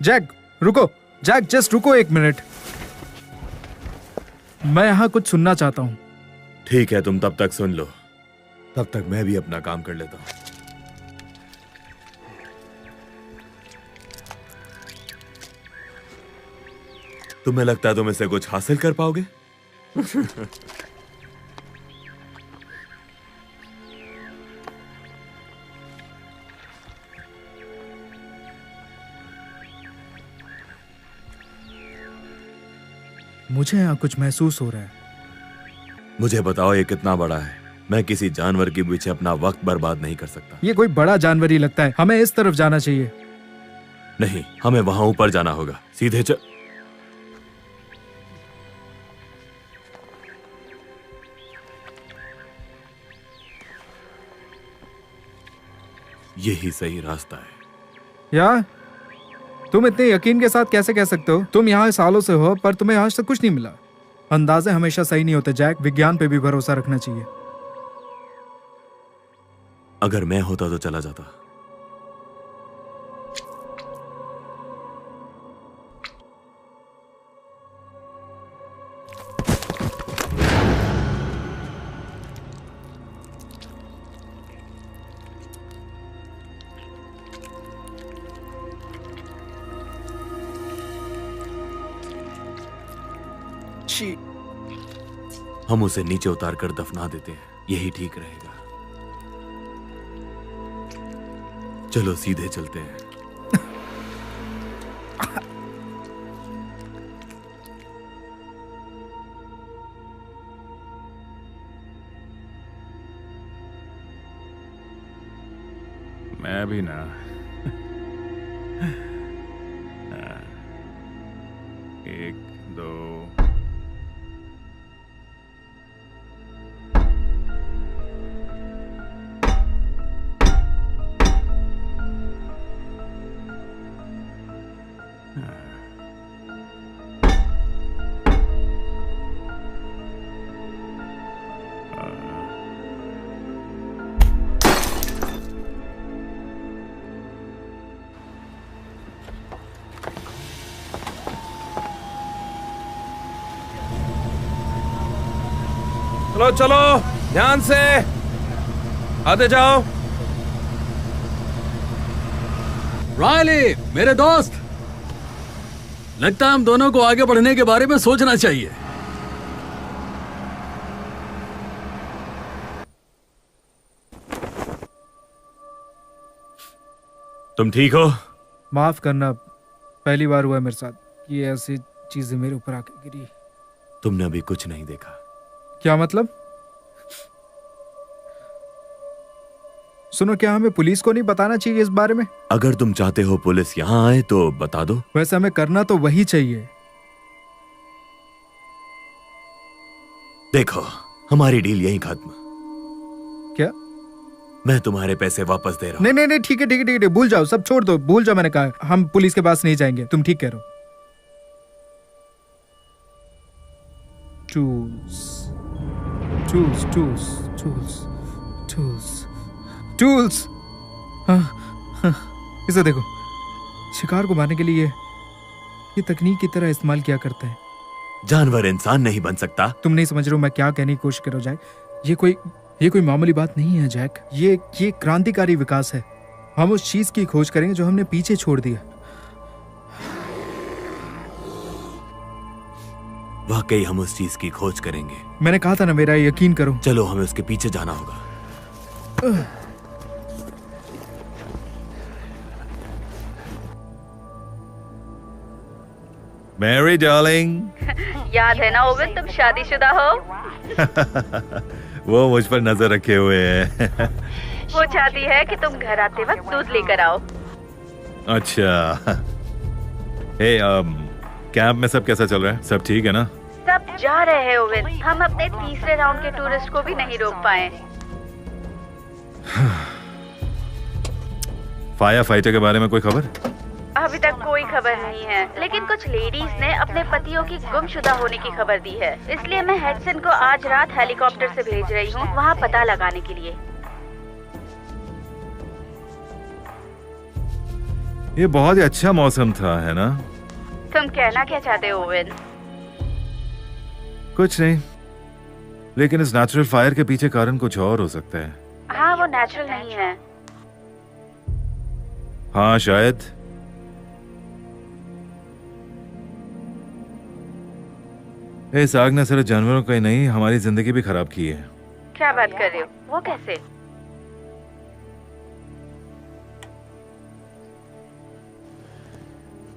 [SPEAKER 1] जैक रुको। जैक जस्ट रुको 1 मिनट। मैं यहाँ कुछ सुनना चाहता हूँ।
[SPEAKER 5] ठीक है, तुम तब तक सुन लो, तब तक मैं भी अपना काम कर लेता हूँ। तुम्हें लगता है तुम इससे कुछ हासिल कर पाओगे?
[SPEAKER 1] मुझे यहाँ कुछ महसूस हो रहा है।
[SPEAKER 5] मुझे बताओ ये कितना बड़ा है? मैं किसी जानवर के पीछे अपना वक्त बर्बाद नहीं कर सकता।
[SPEAKER 1] ये कोई बड़ा जानवर ही लगता है। हमें इस तरफ जाना चाहिए।
[SPEAKER 5] नहीं, हमें वहां ऊपर जाना होगा। सीधे यही सही रास्ता है।
[SPEAKER 1] यार तुम इतने यकीन के साथ कैसे कह सकते हो? तुम यहाँ सालों से हो पर तुम्हें आज तक कुछ नहीं मिला। अंदाजे हमेशा सही नहीं होते जैक। विज्ञान पे भी भरोसा रखना चाहिए।
[SPEAKER 5] अगर मैं होता तो चला जाता। हम उसे नीचे उतार कर दफना देते हैं, यही ठीक रहेगा। चलो सीधे चलते हैं।
[SPEAKER 3] मैं भी ना। एक दो
[SPEAKER 2] चलो चलो ध्यान से आते जाओ।
[SPEAKER 9] रायली मेरे दोस्त, लगता है हम दोनों को आगे बढ़ने के बारे में सोचना चाहिए।
[SPEAKER 5] तुम ठीक हो?
[SPEAKER 1] माफ करना, पहली बार हुआ मेरे साथ। ये ऐसी चीजें मेरे ऊपर आके गिरी।
[SPEAKER 5] तुमने अभी कुछ नहीं देखा।
[SPEAKER 1] क्या मतलब? सुनो, क्या हमें पुलिस को नहीं बताना चाहिए इस बारे में?
[SPEAKER 5] अगर तुम चाहते हो पुलिस यहाँ आए तो बता दो।
[SPEAKER 1] वैसे हमें करना तो वही चाहिए।
[SPEAKER 5] देखो, हमारी डील यहीं खत्म।
[SPEAKER 1] क्या?
[SPEAKER 5] मैं तुम्हारे पैसे वापस दे रहा हूँ।
[SPEAKER 1] नहीं नहीं, ठीक है ठीक है ठीक है, भूल जाओ, सब छोड़ दो, भूल जाओ। मैंने कहा हम पुलिस के पास नहीं जाएंगे। तुम ठीक कह रहे हो। Tools tools tools tools tools tools. इसे देखो, शिकार को मारने के लिए ये तकनीक की तरह इस्तेमाल किया करते हैं।
[SPEAKER 5] जानवर इंसान नहीं बन सकता।
[SPEAKER 1] तुम नहीं समझ रहे हो मैं क्या कहने की कोशिश कर रहा हूं जैक। ये कोई मामूली बात नहीं है जैक। ये क्रांतिकारी विकास है। हम उस चीज की खोज करेंगे जो हमने पीछे छोड़ दिया।
[SPEAKER 5] वाकई हम उस चीज की खोज करेंगे।
[SPEAKER 1] मैंने कहा था ना, मेरा यकीन करो।
[SPEAKER 5] चलो, हमें उसके पीछे जाना होगा।
[SPEAKER 11] Mary darling.
[SPEAKER 6] याद है ना ओवन, तुम शादीशुदा हो?
[SPEAKER 11] वो मुझ पर नजर रखे हुए है।
[SPEAKER 6] वो चाहती है कि तुम घर आते वक्त दूध लेकर आओ।
[SPEAKER 11] अच्छा। हे, कैंप में सब कैसा चल रहा है? सब ठीक है ना?
[SPEAKER 6] सब जा रहे हैं ओवन। हम अपने तीसरे राउंड के टूरिस्ट को भी नहीं रोक पाए।
[SPEAKER 11] फायर फाइटर के बारे में कोई खबर?
[SPEAKER 6] अभी तक कोई खबर नहीं है, लेकिन कुछ लेडीज ने अपने पतियों की गुमशुदा होने की खबर दी है। इसलिए मैं हेडसन को आज रात हेलीकॉप्टर से भेज रही हूँ वहाँ पता लगाने के लिए।
[SPEAKER 11] ये बहुत ही अच्छा मौसम था, है ना?
[SPEAKER 6] तुम कहना क्या चाहते हो ओवन?
[SPEAKER 11] कुछ नहीं, लेकिन इस नेचुरल फायर के पीछे कारण कुछ और हो सकता है।
[SPEAKER 6] हाँ, वो नेचुरल नहीं है।
[SPEAKER 11] हाँ, शायद। इस आग ने सिर्फ जानवरों का ही नहीं, हमारी जिंदगी भी खराब की है।
[SPEAKER 6] क्या बात कर रहे हो? वो कैसे?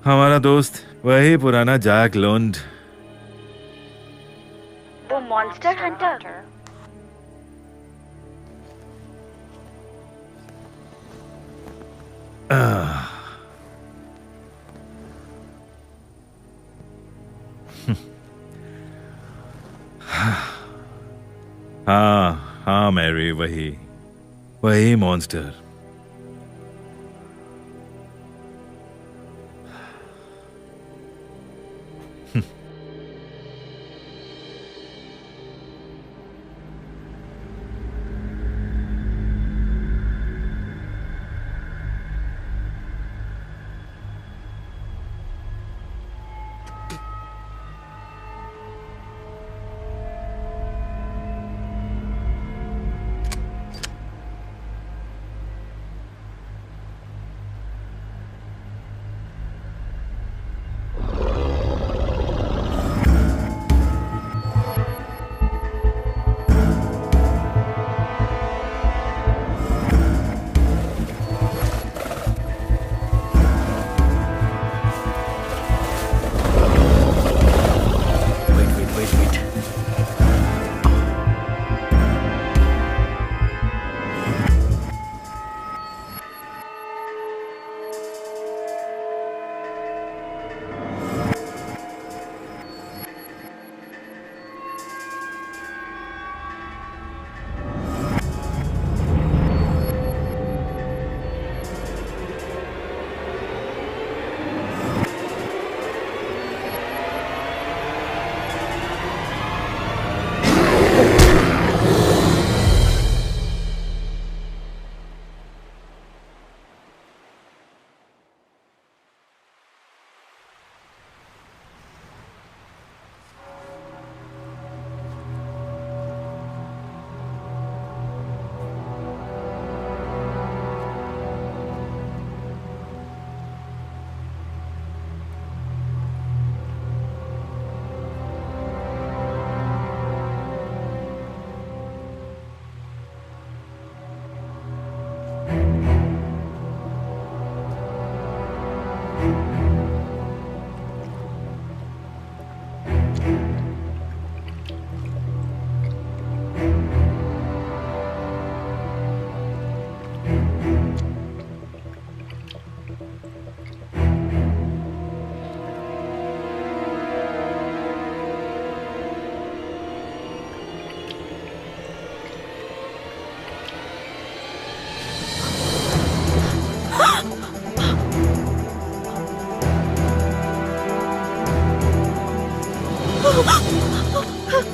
[SPEAKER 11] हमारा दोस्त वही पुराना जैक लोन्ड।
[SPEAKER 6] वो मॉन्स्टर हंटर।
[SPEAKER 11] हाँ हाँ मैरी, वही मॉन्स्टर।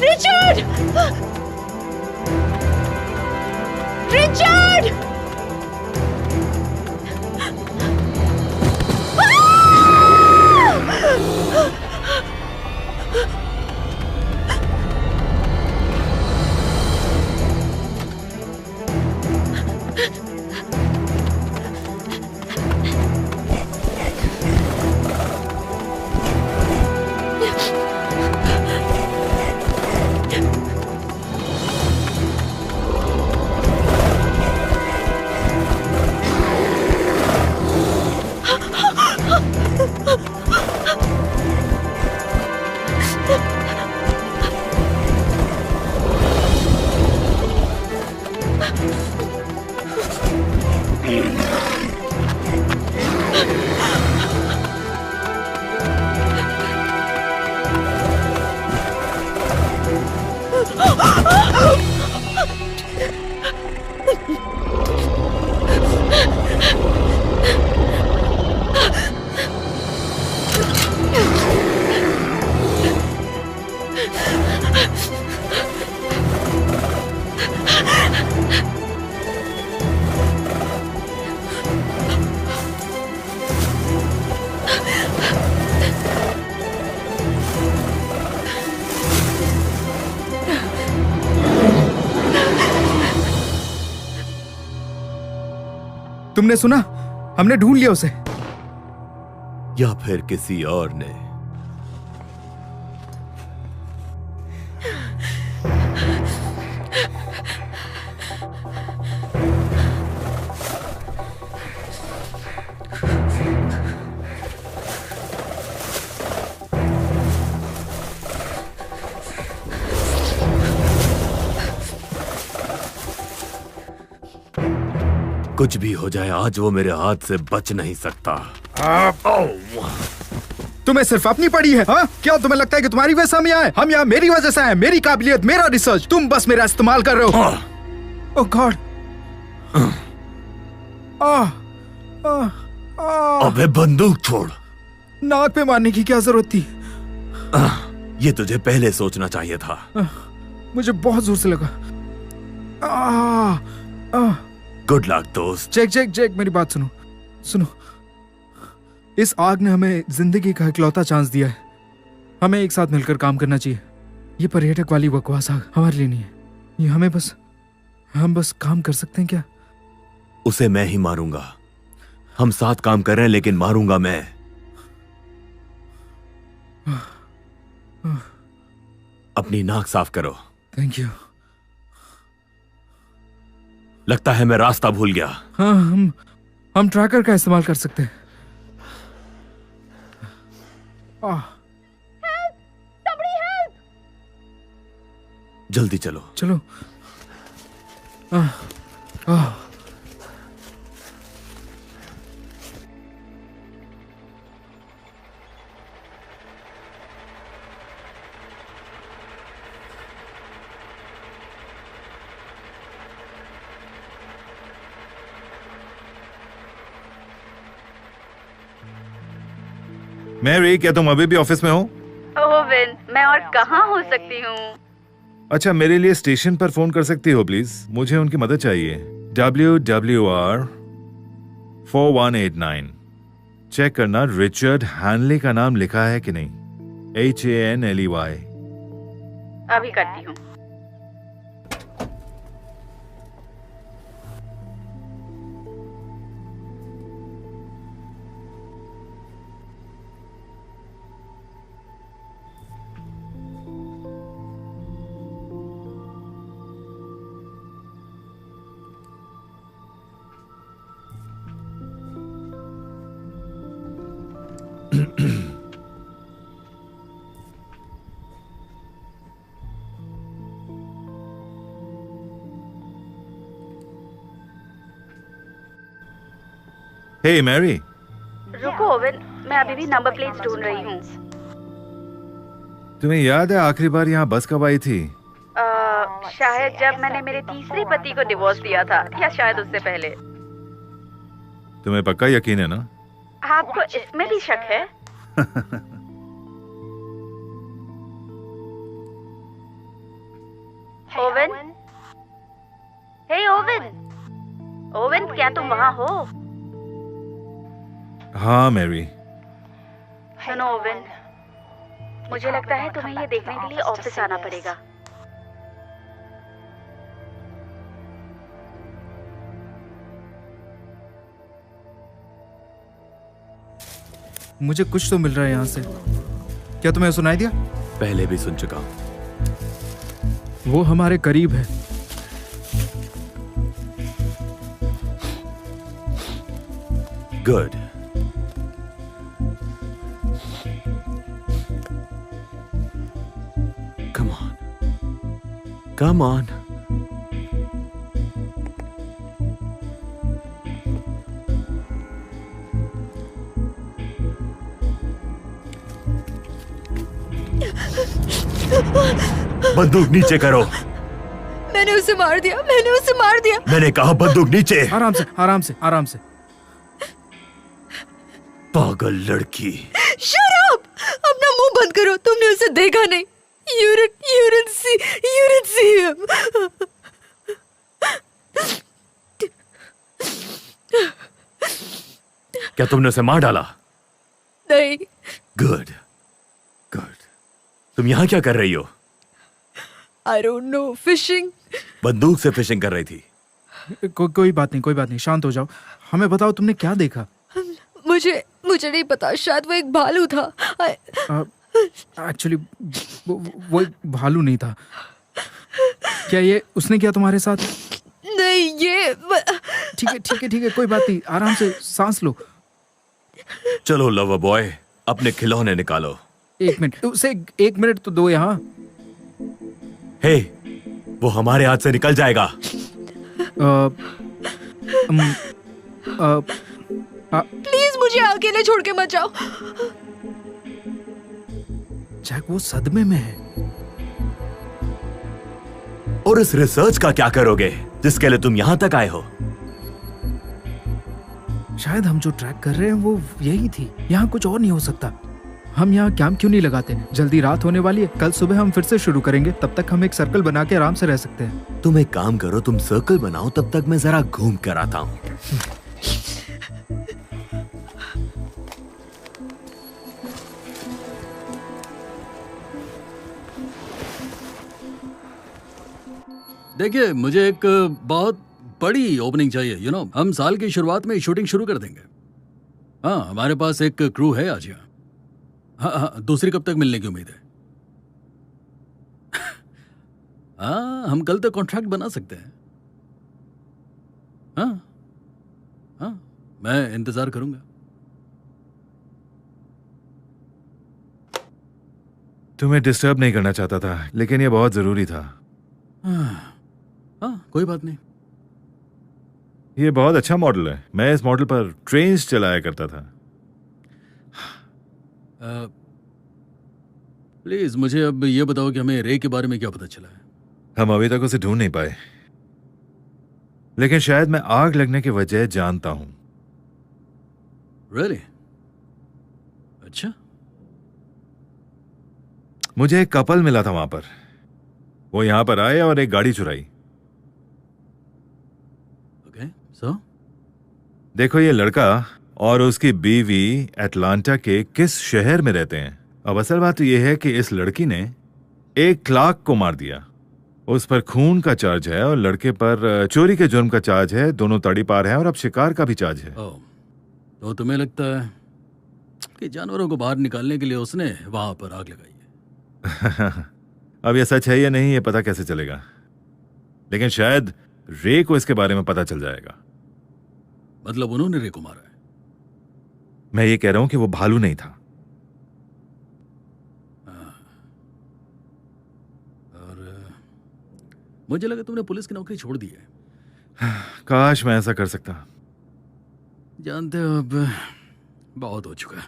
[SPEAKER 8] Richard! Richard!
[SPEAKER 1] तुमने सुना? हमने ढूंढ लिया उसे।
[SPEAKER 5] या फिर किसी और ने? कुछ भी हो जाए, आज वो मेरे हाथ से बच नहीं सकता।
[SPEAKER 1] तुम्हें सिर्फ अपनी पड़ी है, हाँ? क्या तुम्हें लगता है कि तुम्हारी वजह से हम यहाँ हैं? हम यहाँ मेरी वजह से हैं, मेरी काबिलियत, मेरा रिसर्च। तुम बस मेरा इस्तेमाल कर रहे हो। ओह गॉड।
[SPEAKER 5] अबे बंदूक छोड़।
[SPEAKER 1] नाक पे मारने की क्या जरूरत थी?
[SPEAKER 5] ये तुझे पहले सोचना चाहिए था।
[SPEAKER 1] मुझे बहुत जोर से लगा।
[SPEAKER 5] गुड लक दोस्त।
[SPEAKER 1] जैक, मेरी बात सुनो। इस आग ने हमें जिंदगी का इकलौता चांस दिया है। हमें एक साथ मिलकर काम करना चाहिए। ये पर्यटक वाली बकवास आग हमारे लिए नहीं है। ये हम बस काम कर सकते हैं क्या?
[SPEAKER 5] उसे मैं ही मारूंगा। हम साथ काम कर रहे हैं, लेकिन मारूंगा मैं। अपनी नाक साफ करो।
[SPEAKER 1] Thank you.
[SPEAKER 5] लगता है मैं रास्ता भूल गया।
[SPEAKER 1] हाँ, हम ट्रैकर का इस्तेमाल कर सकते हैं।
[SPEAKER 5] जल्दी चलो।
[SPEAKER 11] मैरी, क्या तुम अभी भी ऑफिस में हो?
[SPEAKER 6] ओवेन, मैं और कहाँ हो सकती हूँ?
[SPEAKER 11] अच्छा, मेरे लिए स्टेशन पर फोन कर सकती हो प्लीज? मुझे उनकी मदद चाहिए। WWR 4189। चेक करना रिचर्ड हैनले का नाम लिखा है कि नहीं। HANLEY।
[SPEAKER 6] अभी करती हूँ।
[SPEAKER 11] हे मैरी।
[SPEAKER 6] रुको ओवेन, मैं अभी भी नंबर प्लेट्स ढूंढ रही हूँ।
[SPEAKER 11] तुम्हें याद है आखिरी बार यहाँ बस कब आई थी?
[SPEAKER 6] शायद जब मैंने मेरे तीसरे पति को डिवोर्स दिया था, या शायद उससे पहले।
[SPEAKER 11] तुम्हें पक्का यकीन है ना?
[SPEAKER 6] आपको इसमें भी शक है? ओवेन, हे ओवेन, ओवेन, क्या तुम वहाँ हो?
[SPEAKER 11] हाँ मैरी।
[SPEAKER 6] सुनो ओवेन, मुझे लगता है तुम्हें ये देखने के लिए ऑफिस आना पड़ेगा।
[SPEAKER 1] मुझे कुछ तो मिल रहा है यहाँ से। क्या तुम्हें सुनाई दिया?
[SPEAKER 5] पहले भी सुन चुका हूँ।
[SPEAKER 1] वो हमारे करीब है।
[SPEAKER 5] गुड। Come on. बंदूक नीचे करो।
[SPEAKER 10] मैंने उसे मार दिया।
[SPEAKER 5] मैंने कहा बंदूक नीचे।
[SPEAKER 1] आराम से।
[SPEAKER 5] पागल लड़की।
[SPEAKER 10] Shut up! अपना मुंह बंद करो। तुमने उसे देखा नहीं। You didn't see him.
[SPEAKER 5] क्या तुमने उसे मार डाला?
[SPEAKER 10] नहीं।
[SPEAKER 5] गुड। तुम यहाँ क्या कर रही हो?
[SPEAKER 10] I don't know. Fishing.
[SPEAKER 5] बंदूक से फिशिंग कर रही थी।
[SPEAKER 1] कोई बात नहीं, शांत हो जाओ। हमें बताओ तुमने क्या देखा?
[SPEAKER 10] मुझे नहीं पता, शायद वो एक भालू था।
[SPEAKER 1] एक्चुअली वो एक भालू नहीं था। क्या ये उसने किया तुम्हारे साथ?
[SPEAKER 10] नहीं, ये
[SPEAKER 1] ठीक है, कोई बात नहीं, आराम से सांस लो।
[SPEAKER 5] चलो लवर बॉय, अपने खिलौने निकालो।
[SPEAKER 1] 1 मिनट, उसे 1 मिनट तो दो यहाँ।
[SPEAKER 5] हे, वो हमारे हाथ से निकल जाएगा।
[SPEAKER 10] प्लीज मुझे अकेले छोड़ के मत जाओ।
[SPEAKER 1] जैक वो सदमे में है।
[SPEAKER 5] और इस रिसर्च का क्या करोगे जिसके लिए तुम यहां तक आए हो?
[SPEAKER 1] शायद हम जो ट्रैक कर रहे हैं वो यही थी। यहाँ कुछ और नहीं हो सकता। हम यहाँ कैंप क्यों नहीं लगाते? जल्दी रात होने वाली है, कल सुबह हम फिर से शुरू करेंगे। तब तक हम एक सर्कल बना के आराम से रह सकते हैं।
[SPEAKER 5] तुम एक काम करो, तुम सर्कल बनाओ, तब तक मैं जरा घूम कर आता हूँ।
[SPEAKER 9] देखिए, मुझे एक बहुत बड़ी ओपनिंग चाहिए। यू नो, हम साल की शुरुआत में शूटिंग शुरू कर देंगे। हाँ, हमारे पास एक क्रू है आज यहाँ। हाँ, दूसरी कब तक मिलने की उम्मीद है? हाँ, हम कल तक कॉन्ट्रैक्ट बना सकते हैं। हाँ, मैं इंतजार करूंगा।
[SPEAKER 11] तुम्हें डिस्टर्ब नहीं करना चाहता था, लेकिन ये बहुत जरूरी था।
[SPEAKER 9] हाँ, कोई बात नहीं।
[SPEAKER 11] ये बहुत अच्छा मॉडल है। मैं इस मॉडल पर ट्रेन्स चलाया करता था।
[SPEAKER 9] प्लीज मुझे अब ये बताओ कि हमें रे के बारे में क्या पता चला है?
[SPEAKER 11] हम अभी तक उसे ढूंढ नहीं पाए, लेकिन शायद मैं आग लगने की वजह जानता हूं।
[SPEAKER 9] Really? अच्छा।
[SPEAKER 11] मुझे एक कपल मिला था वहां पर। वो यहां पर आए और एक गाड़ी चुराई।
[SPEAKER 9] ओके, सो
[SPEAKER 11] देखो, ये लड़का और उसकी बीवी एटलांटा के किस शहर में रहते हैं। अब असल बात यह है कि इस लड़की ने एक क्लार्क को मार दिया। उस पर खून का चार्ज है और लड़के पर चोरी के जुर्म का चार्ज है। दोनों तड़ीपार हैं और अब शिकार का भी चार्ज है।
[SPEAKER 9] तो तुम्हें लगता है कि जानवरों को बाहर निकालने के लिए उसने वहां पर आग लगाई है?
[SPEAKER 11] अब यह सच है या नहीं, ये पता कैसे चलेगा? लेकिन शायद रे को इसके बारे में पता चल जाएगा।
[SPEAKER 9] मतलब उन्होंने रे को मारा है?
[SPEAKER 11] मैं ये कह रहा हूं कि वो भालू नहीं था।
[SPEAKER 9] और मुझे लगा तुमने पुलिस की नौकरी छोड़ दी है।
[SPEAKER 11] काश मैं ऐसा कर सकता।
[SPEAKER 9] जानते हो, अब बहुत हो चुका है।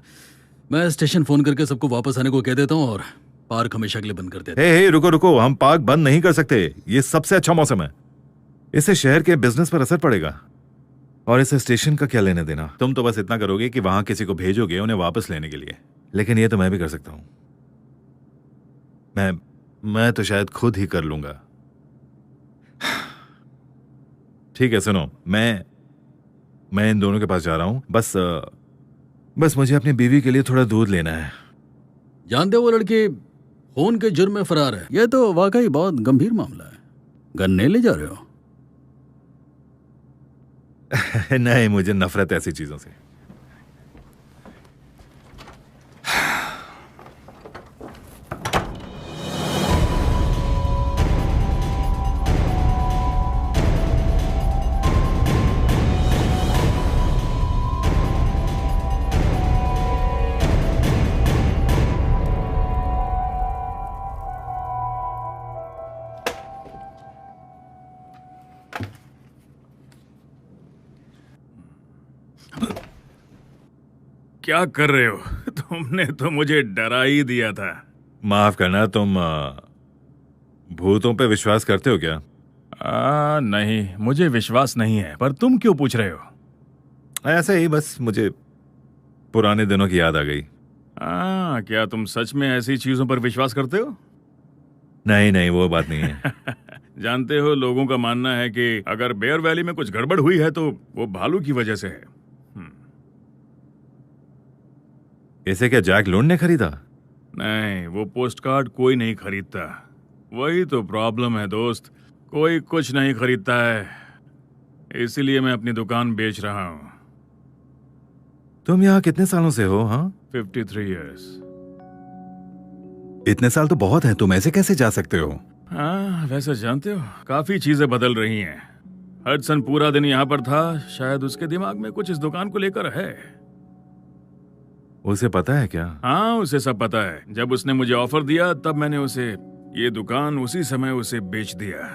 [SPEAKER 9] मैं स्टेशन फोन करके सबको वापस आने को कह देता हूँ और पार्क हमेशा के लिए बंद कर देता हूँ।
[SPEAKER 11] हे, रुको, हम पार्क बंद नहीं कर सकते। ये सबसे अच्छा मौसम है। इससे शहर के बिजनेस पर असर पड़ेगा। और इस स्टेशन का क्या लेने देना? तुम तो बस इतना करोगे कि वहां किसी को भेजोगे उन्हें वापस लेने के लिए। लेकिन ये तो मैं भी कर सकता हूं। मैं तो शायद खुद ही कर लूंगा। ठीक है, सुनो, मैं इन दोनों के पास जा रहा हूं। बस मुझे अपनी बीवी के लिए थोड़ा दूध लेना है।
[SPEAKER 9] जानते हो, वो लड़की खून के जुर्म में फरार है। यह तो वाकई बहुत गंभीर मामला है। गन्ने ले जा रहे हो?
[SPEAKER 11] नहीं, मुझे नफरत है ऐसी चीजों से।
[SPEAKER 3] क्या कर रहे हो? तुमने तो मुझे डरा ही दिया था।
[SPEAKER 11] माफ करना, तुम भूतों पे विश्वास करते हो क्या?
[SPEAKER 3] नहीं, मुझे विश्वास नहीं है। पर तुम क्यों पूछ रहे हो?
[SPEAKER 11] ऐसे ही, बस मुझे पुराने दिनों की याद आ गई।
[SPEAKER 3] क्या तुम सच में ऐसी चीजों पर विश्वास करते हो?
[SPEAKER 11] नहीं, वो बात नहीं है।
[SPEAKER 3] जानते हो, लोगों का मानना है कि अगर बेयर वैली में कुछ गड़बड़ हुई है तो वो भालू की वजह से है।
[SPEAKER 11] इसे क्या जैक लोन ने खरीदा?
[SPEAKER 3] नहीं, वो पोस्टकार्ड कोई नहीं खरीदता। वही तो प्रॉब्लम है दोस्त, कोई कुछ नहीं खरीदता है। इसीलिए मैं अपनी दुकान बेच रहा हूँ।
[SPEAKER 11] तुम यहाँ कितने सालों से हो? हाँ,
[SPEAKER 3] 53 इयर्स।
[SPEAKER 13] इतने साल तो बहुत हैं, तुम ऐसे कैसे जा सकते हो?
[SPEAKER 3] हाँ, वैसे जानते हो, काफी चीजें बदल रही हैं। हडसन पूरा दिन यहाँ पर था, शायद उसके दिमाग में कुछ इस दुकान को लेकर है।
[SPEAKER 11] उसे पता है क्या?
[SPEAKER 3] हाँ, उसे सब पता है। जब उसने मुझे ऑफर दिया तब मैंने उसे ये दुकान उसी समय उसे बेच दिया।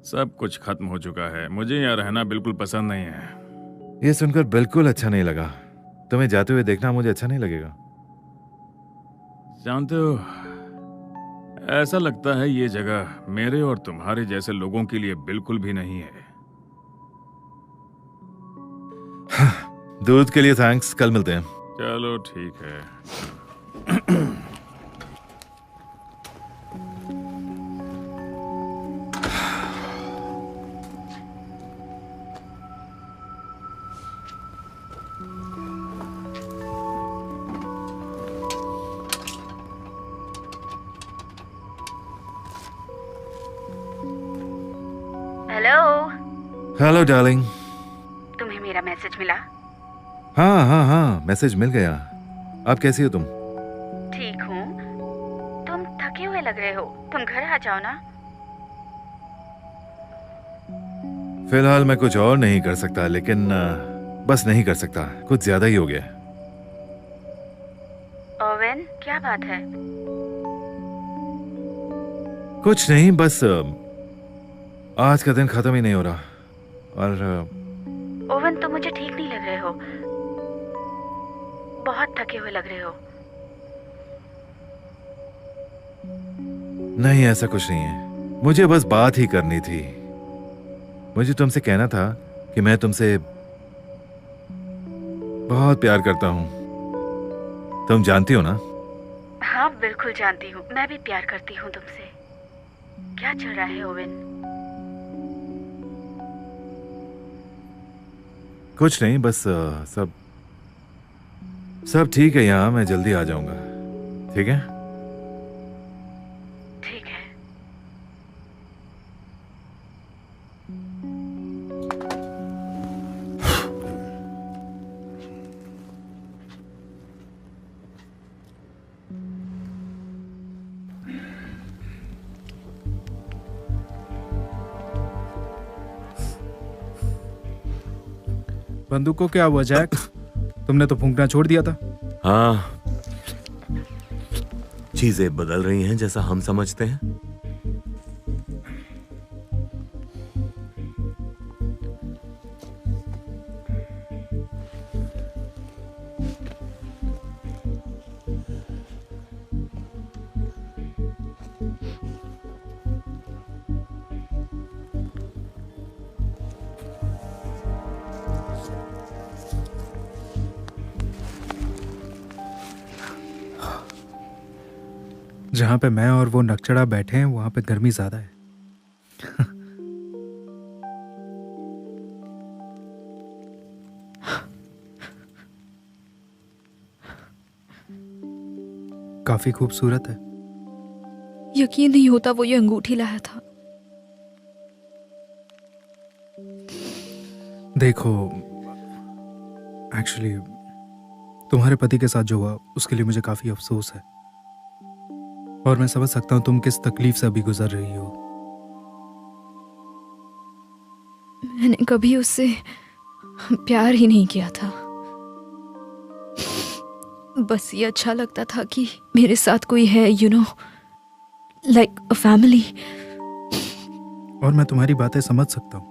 [SPEAKER 3] सब कुछ खत्म हो चुका है। मुझे यहाँ रहना बिल्कुल पसंद नहीं है।
[SPEAKER 11] ये सुनकर बिल्कुल अच्छा नहीं लगा। तुम्हें जाते हुए देखना मुझे अच्छा नहीं लगेगा।
[SPEAKER 3] जानते हो, ऐसा लगता है ये जगह मेरे और तुम्हारे जैसे लोगों के लिए बिल्कुल भी नहीं है।
[SPEAKER 11] दूध के लिए थैंक्स, कल मिलते हैं।
[SPEAKER 3] चलो ठीक है।
[SPEAKER 6] हेलो।
[SPEAKER 11] Hello darling.
[SPEAKER 6] तुम्हें मेरा मैसेज मिला?
[SPEAKER 11] हाँ हाँ हाँ, मैसेज मिल गया। आप कैसी हो तुम?
[SPEAKER 6] ठीक हूँ। तुम थके हुए लग रहे हो, तुम घर आ जाओ ना।
[SPEAKER 11] फिलहाल मैं कुछ और नहीं कर सकता, लेकिन बस नहीं कर सकता, कुछ ज्यादा ही हो गया।
[SPEAKER 6] ओवेन, क्या बात है?
[SPEAKER 11] कुछ नहीं, बस आज का दिन खत्म ही नहीं हो रहा। और
[SPEAKER 6] ओवेन, तुम मुझे ठीक नहीं लग रहे हो, बहुत थके हुए लग रहे हो।
[SPEAKER 11] नहीं, ऐसा कुछ नहीं है। मुझे बस बात ही करनी थी। मुझे तुमसे कहना था कि मैं तुमसे बहुत प्यार करता हूं। तुम जानती हो ना?
[SPEAKER 6] हाँ, बिल्कुल जानती हूँ। मैं भी प्यार करती हूँ तुमसे। क्या चल रहा है ओवेन?
[SPEAKER 11] कुछ नहीं, बस सब ठीक है यहाँ। मैं जल्दी आ जाऊंगा, ठीक है?
[SPEAKER 6] ठीक है।
[SPEAKER 1] बंदूक को क्या हुआ जैक? तुमने तो फूंकना छोड़ दिया था।
[SPEAKER 5] हाँ, चीजें बदल रही हैं जैसा हम समझते हैं।
[SPEAKER 1] जहां पे मैं और वो नकचड़ा बैठे हैं वहां पे गर्मी ज्यादा है। काफी खूबसूरत है।
[SPEAKER 10] यकीन नहीं होता वो ये अंगूठी लाया था।
[SPEAKER 1] देखो, एक्चुअली तुम्हारे पति के साथ जो हुआ उसके लिए मुझे काफी अफसोस है, और मैं समझ सकता हूं तुम किस तकलीफ से अभी गुजर रही हो।
[SPEAKER 10] मैंने कभी उससे प्यार ही नहीं किया था। बस ये अच्छा लगता था कि मेरे साथ कोई है, you know, like a family.
[SPEAKER 1] और मैं तुम्हारी बातें समझ सकता हूँ।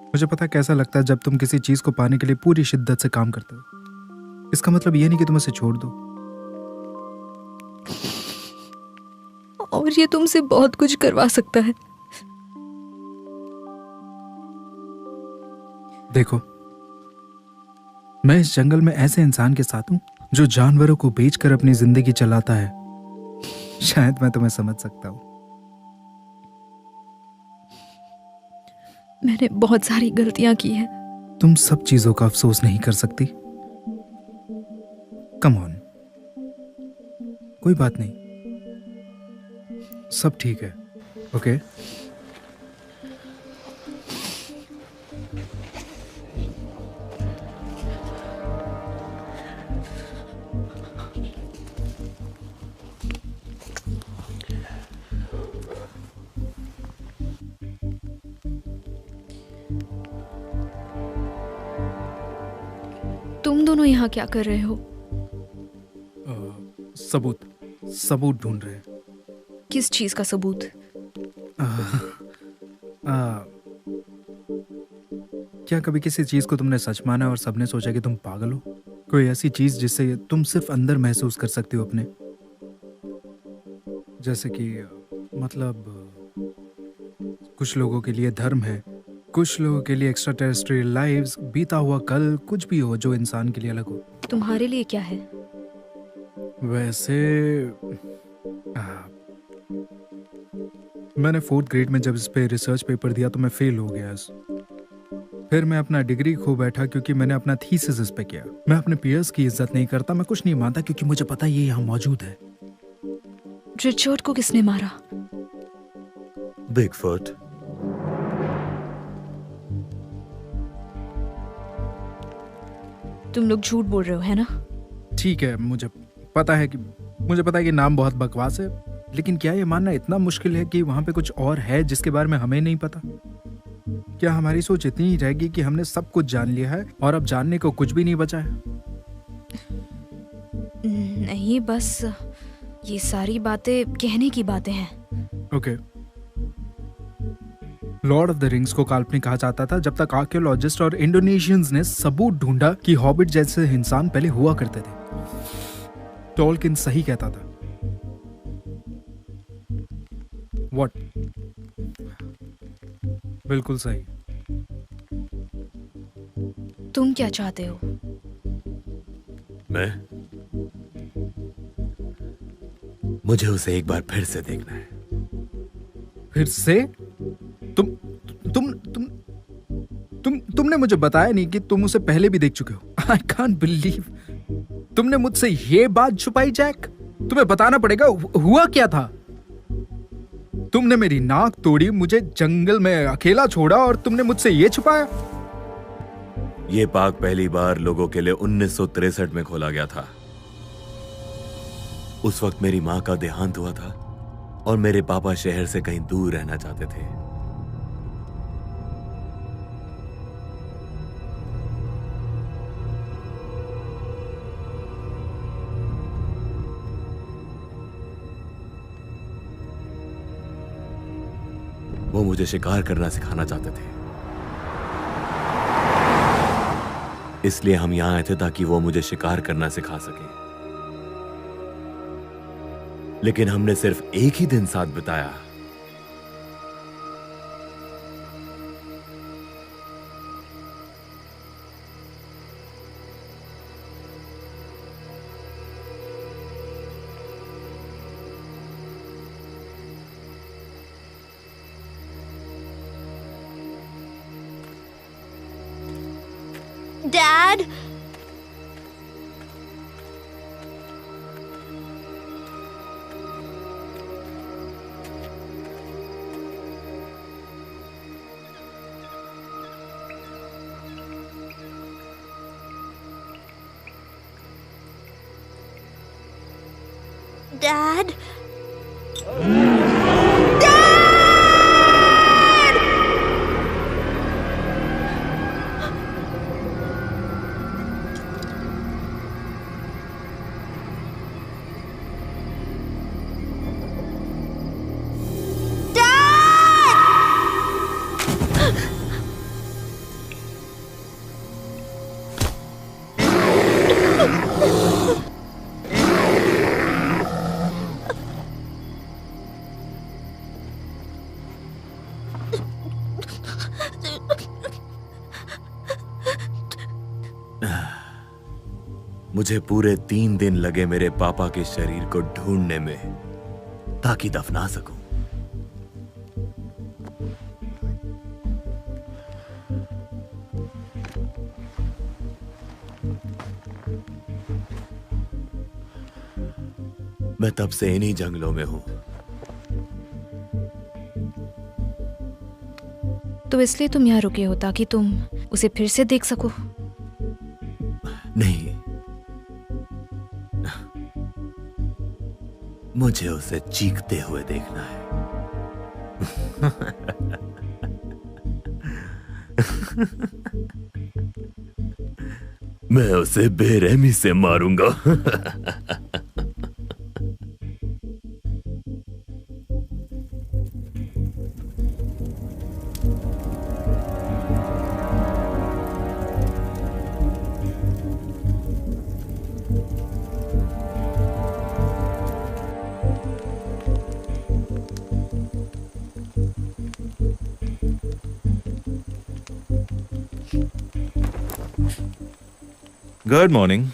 [SPEAKER 1] मुझे पता कैसा लगता है जब तुम किसी चीज को पाने के लिए पूरी शिद्दत से काम करते हो। इसका मतलब ये नहीं कि तुम उसे छोड़ दो।
[SPEAKER 10] और ये तुमसे बहुत कुछ करवा सकता है।
[SPEAKER 1] देखो, मैं इस जंगल में ऐसे इंसान के साथ हूं जो जानवरों को बेचकर अपनी जिंदगी चलाता है। शायद मैं तुम्हें समझ सकता हूं।
[SPEAKER 10] मैंने बहुत सारी गलतियां की हैं।
[SPEAKER 1] तुम सब चीजों का अफसोस नहीं कर सकती। कम ऑन, कोई बात नहीं, सब ठीक है। ओके?
[SPEAKER 10] तुम दोनों यहाँ क्या कर रहे हो?
[SPEAKER 1] सबूत ढूंढ रहे हैं।
[SPEAKER 10] किस चीज का सबूत?
[SPEAKER 1] क्या कभी किसी चीज को तुमने सच माना और सबने सोचा कि तुम पागल हो? कोई ऐसी चीज जिससे तुम सिर्फ अंदर महसूस कर सकते हो अपने, जैसे कि मतलब कुछ लोगों के लिए धर्म है, कुछ लोगों के लिए एक्स्ट्रा टेरेस्ट्रियल लाइव्स, बीता हुआ कल, कुछ भी हो जो इंसान के लिए अलग हो।
[SPEAKER 10] तुम्हारे लिए क्या है?
[SPEAKER 1] वैसे मैंने 4th ग्रेड में जब इस पे रिसर्च पेपर दिया तो मैं फेल हो गया। फिर मैं अपना डिग्री खो बैठा क्योंकि मैंने अपना थीसिस इस पे किया। मैं अपने पीयर्स की इज्जत नहीं करता, मैं कुछ नहीं मानता क्योंकि मुझे पता ये यहाँ मौजूद है।
[SPEAKER 10] रिचर्ड को किसने मारा?
[SPEAKER 5] बिगफुट।
[SPEAKER 10] तुम लोग झूठ बोल रहे हो, है ना?
[SPEAKER 1] ठीक है, मुझे पता है कि नाम बहुत बकवास है, लेकिन क्या ये मानना इतना मुश्किल है कि वहां पे कुछ और है जिसके बारे में हमें नहीं पता? क्या हमारी सोच इतनी ही रहेगी कि हमने सब कुछ जान लिया है और अब जानने को कुछ भी नहीं बचा है?
[SPEAKER 10] नहीं, बस ये सारी बातें कहने की बातें हैं।
[SPEAKER 1] Okay. Lord of the rings को काल्पनिक कहा जाता था जब तक आर्कियोलॉजिस्ट और इंडोनेशियंस ने सबूत ढूंढा कि हॉबिट जैसे इंसान पहले हुआ करते थे। टोल्किन सही कहता था। व्हाट? बिल्कुल सही।
[SPEAKER 10] तुम क्या चाहते हो?
[SPEAKER 5] मुझे उसे एक बार फिर से देखना है।
[SPEAKER 1] फिर से? तुमने मुझे बताया नहीं कि तुम उसे पहले भी देख चुके हो। आई कांट बिलीव तुमने मुझसे ये बात छुपाई जैक। तुम्हें बताना पड़ेगा हुआ क्या था। तुमने मेरी नाक तोड़ी, मुझे जंगल में अकेला छोड़ा और तुमने मुझसे ये छुपाया।
[SPEAKER 5] ये पार्क पहली बार लोगों के लिए 1963 में खोला गया था। उस वक्त मेरी मां का देहांत हुआ था और मेरे पापा शहर से कहीं दूर रहना चाहते थे। वो मुझे शिकार करना सिखाना चाहते थे, इसलिए हम यहां आए थे ताकि वो मुझे शिकार करना सिखा सके। लेकिन हमने सिर्फ एक ही दिन साथ बिताया।
[SPEAKER 10] Dad? Dad?
[SPEAKER 5] मुझे पूरे 3 दिन लगे मेरे पापा के शरीर को ढूंढने में ताकि दफना सकूं। मैं तब से इन्हीं जंगलों में हूं।
[SPEAKER 10] तो इसलिए तुम यहाँ रुके हो ताकि तुम उसे फिर से देख सको?
[SPEAKER 5] नहीं, मुझे उसे चीखते हुए देखना है। मैं उसे बेरहमी से मारूंगा।
[SPEAKER 11] Good morning.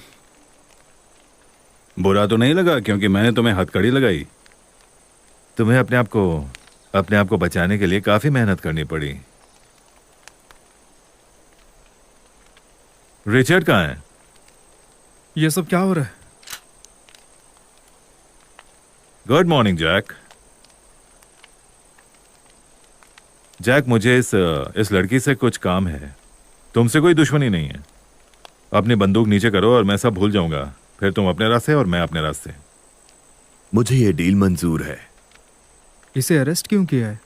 [SPEAKER 13] बुरा तो नहीं लगा क्योंकि मैंने तुम्हें हथकड़ी लगाई?
[SPEAKER 11] तुम्हें अपने आप को बचाने के लिए काफी मेहनत करनी पड़ी। रिचर्ड कहाँ है?
[SPEAKER 1] ये सब क्या हो रहा है?
[SPEAKER 11] Good morning Jack. जैक, मुझे इस लड़की से कुछ काम है। तुमसे कोई दुश्मनी नहीं है। अपनी बंदूक नीचे करो और मैं सब भूल जाऊंगा। फिर तुम अपने रास्ते और मैं अपने रास्ते।
[SPEAKER 5] मुझे ये डील मंजूर है।
[SPEAKER 1] इसे अरेस्ट क्यों किया है?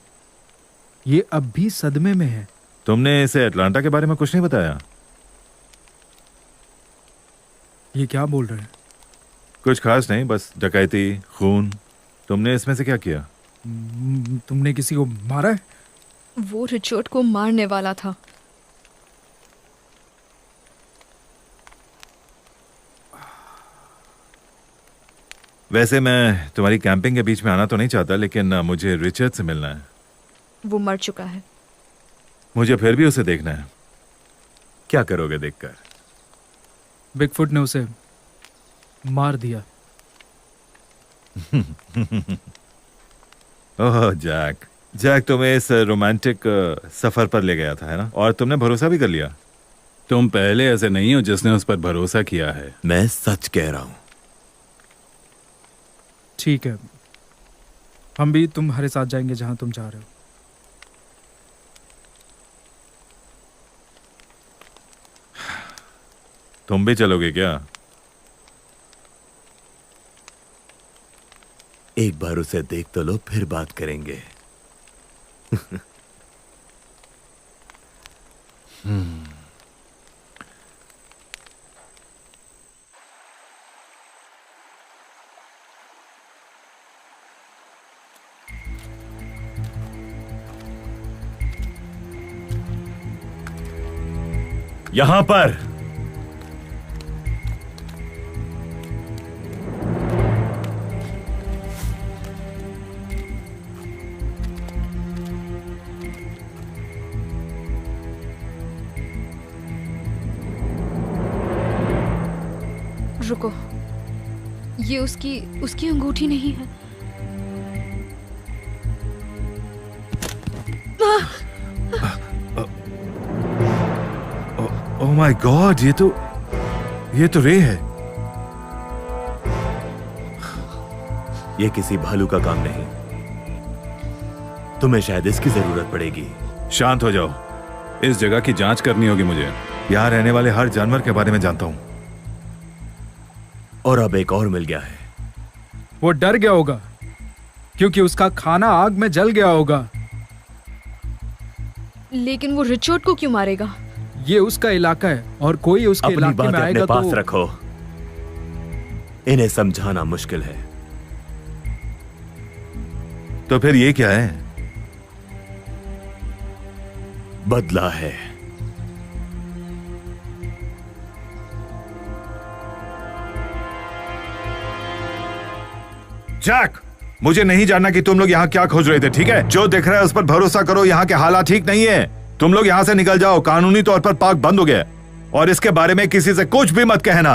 [SPEAKER 1] ये अब भी सदमे में है।
[SPEAKER 11] तुमने इसे अटलांटा के बारे में कुछ नहीं बताया?
[SPEAKER 1] ये क्या बोल रहे हैं?
[SPEAKER 11] कुछ खास नहीं, बस डकैती, खून। तुमने इसमें से क्या किया?
[SPEAKER 1] तुमने किसी को मारा है?
[SPEAKER 10] वो रिचर्ड को मारने वाला था।
[SPEAKER 11] वैसे मैं तुम्हारी कैंपिंग के बीच में आना तो नहीं चाहता, लेकिन मुझे रिचर्ड से मिलना है।
[SPEAKER 10] वो मर चुका है।
[SPEAKER 11] मुझे फिर भी उसे देखना है।
[SPEAKER 5] क्या करोगे देखकर?
[SPEAKER 1] बिगफुट ने उसे मार दिया।
[SPEAKER 11] ओह जैक, तुम्हें इस रोमांटिक सफर पर ले गया था, है ना? और तुमने भरोसा भी कर लिया।
[SPEAKER 13] तुम पहले ऐसे नहीं हो जिसने उस पर भरोसा किया है।
[SPEAKER 5] मैं सच कह रहा हूं।
[SPEAKER 1] ठीक है, हम भी तुम्हारे साथ जाएंगे जहां तुम चाह रहे हो।
[SPEAKER 11] तुम भी चलोगे क्या?
[SPEAKER 5] एक बार उसे देख तो लो, फिर बात करेंगे।
[SPEAKER 11] यहां पर
[SPEAKER 10] रुको, ये उसकी अंगूठी नहीं है।
[SPEAKER 11] ओह माय गॉड, ये तो रे है।
[SPEAKER 5] ये किसी भालू का काम नहीं। तुम्हें शायद इसकी जरूरत पड़ेगी।
[SPEAKER 11] शांत हो जाओ।
[SPEAKER 13] इस जगह की जांच करनी होगी मुझे।
[SPEAKER 11] यहाँ रहने वाले हर जानवर के बारे में जानता हूं।
[SPEAKER 5] और अब एक और मिल गया है।
[SPEAKER 1] वो डर गया होगा क्योंकि उसका खाना आग में जल गया होगा।
[SPEAKER 10] लेकिन वो रिचर्ड को क्यों मारेगा?
[SPEAKER 1] ये उसका इलाका है और कोई उसके इलाके में आएगा
[SPEAKER 5] अपने पास
[SPEAKER 1] तो
[SPEAKER 5] रखो। इन्हें समझाना मुश्किल है।
[SPEAKER 11] तो फिर ये क्या है?
[SPEAKER 5] बदला है।
[SPEAKER 11] जैक, मुझे नहीं जानना कि तुम लोग यहाँ क्या खोज रहे थे, ठीक है? जो दिख रहा है उस पर भरोसा करो। यहाँ के हालात ठीक नहीं है। तुम लोग यहाँ से निकल जाओ। कानूनी तौर पर पार्क बंद हो गया और इसके बारे में किसी से कुछ भी मत कहना।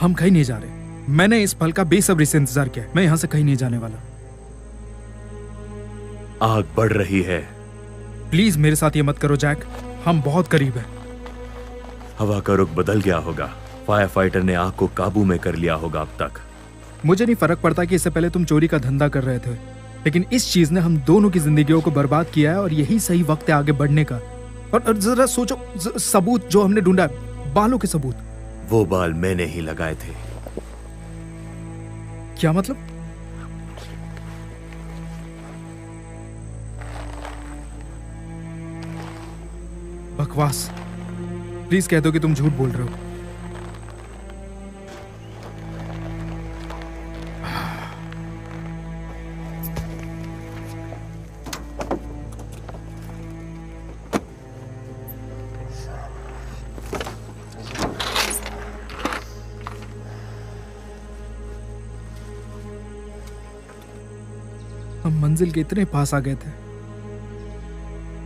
[SPEAKER 1] हम कहीं नहीं जा रहे। मैंने इस पल का बेसब्री से इंतजार किया। मैं यहां से कहीं नहीं जाने वाला।
[SPEAKER 5] आग बढ़ रही है।
[SPEAKER 1] प्लीज मेरे साथ ये मत करो जैक, हम बहुत करीब हैं।
[SPEAKER 5] हवा का रुख बदल गया होगा। फायर फाइटर ने आग को काबू में कर लिया होगा अब तक।
[SPEAKER 1] मुझे नहीं फर्क पड़ता कि इससे पहले तुम चोरी का धंधा कर रहे थे, लेकिन इस चीज ने हम दोनों की जिंदगियों को बर्बाद किया है और यही सही वक्त है आगे बढ़ने का। और जरा सोचो, सबूत जो हमने ढूंढा, बालों के सबूत।
[SPEAKER 5] वो बाल मैंने ही लगाए थे।
[SPEAKER 1] क्या मतलब? बकवास। प्लीज कह दो कि तुम झूठ बोल रहे हो। हम मंजिल के इतने पास आ गए थे।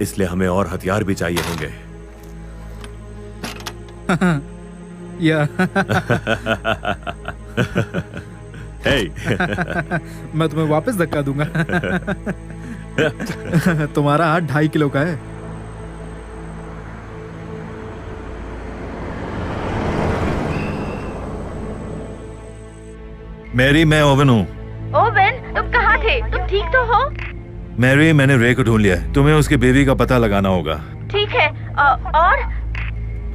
[SPEAKER 5] इसलिए हमें और हथियार भी चाहिए होंगे।
[SPEAKER 1] या
[SPEAKER 5] हे
[SPEAKER 1] मैं तुम्हें वापस धक्का दूंगा। तुम्हारा हाथ 2.5 किलो का है।
[SPEAKER 11] मैरी, मैं ओवन हूँ।
[SPEAKER 6] ओवन, तुम कहाँ थे? तुम ठीक तो हो?
[SPEAKER 11] मैरी, मैंने रे को ढूंढ लिया है। तुम्हें उसकी बेबी का पता लगाना होगा।
[SPEAKER 6] ठीक है। और?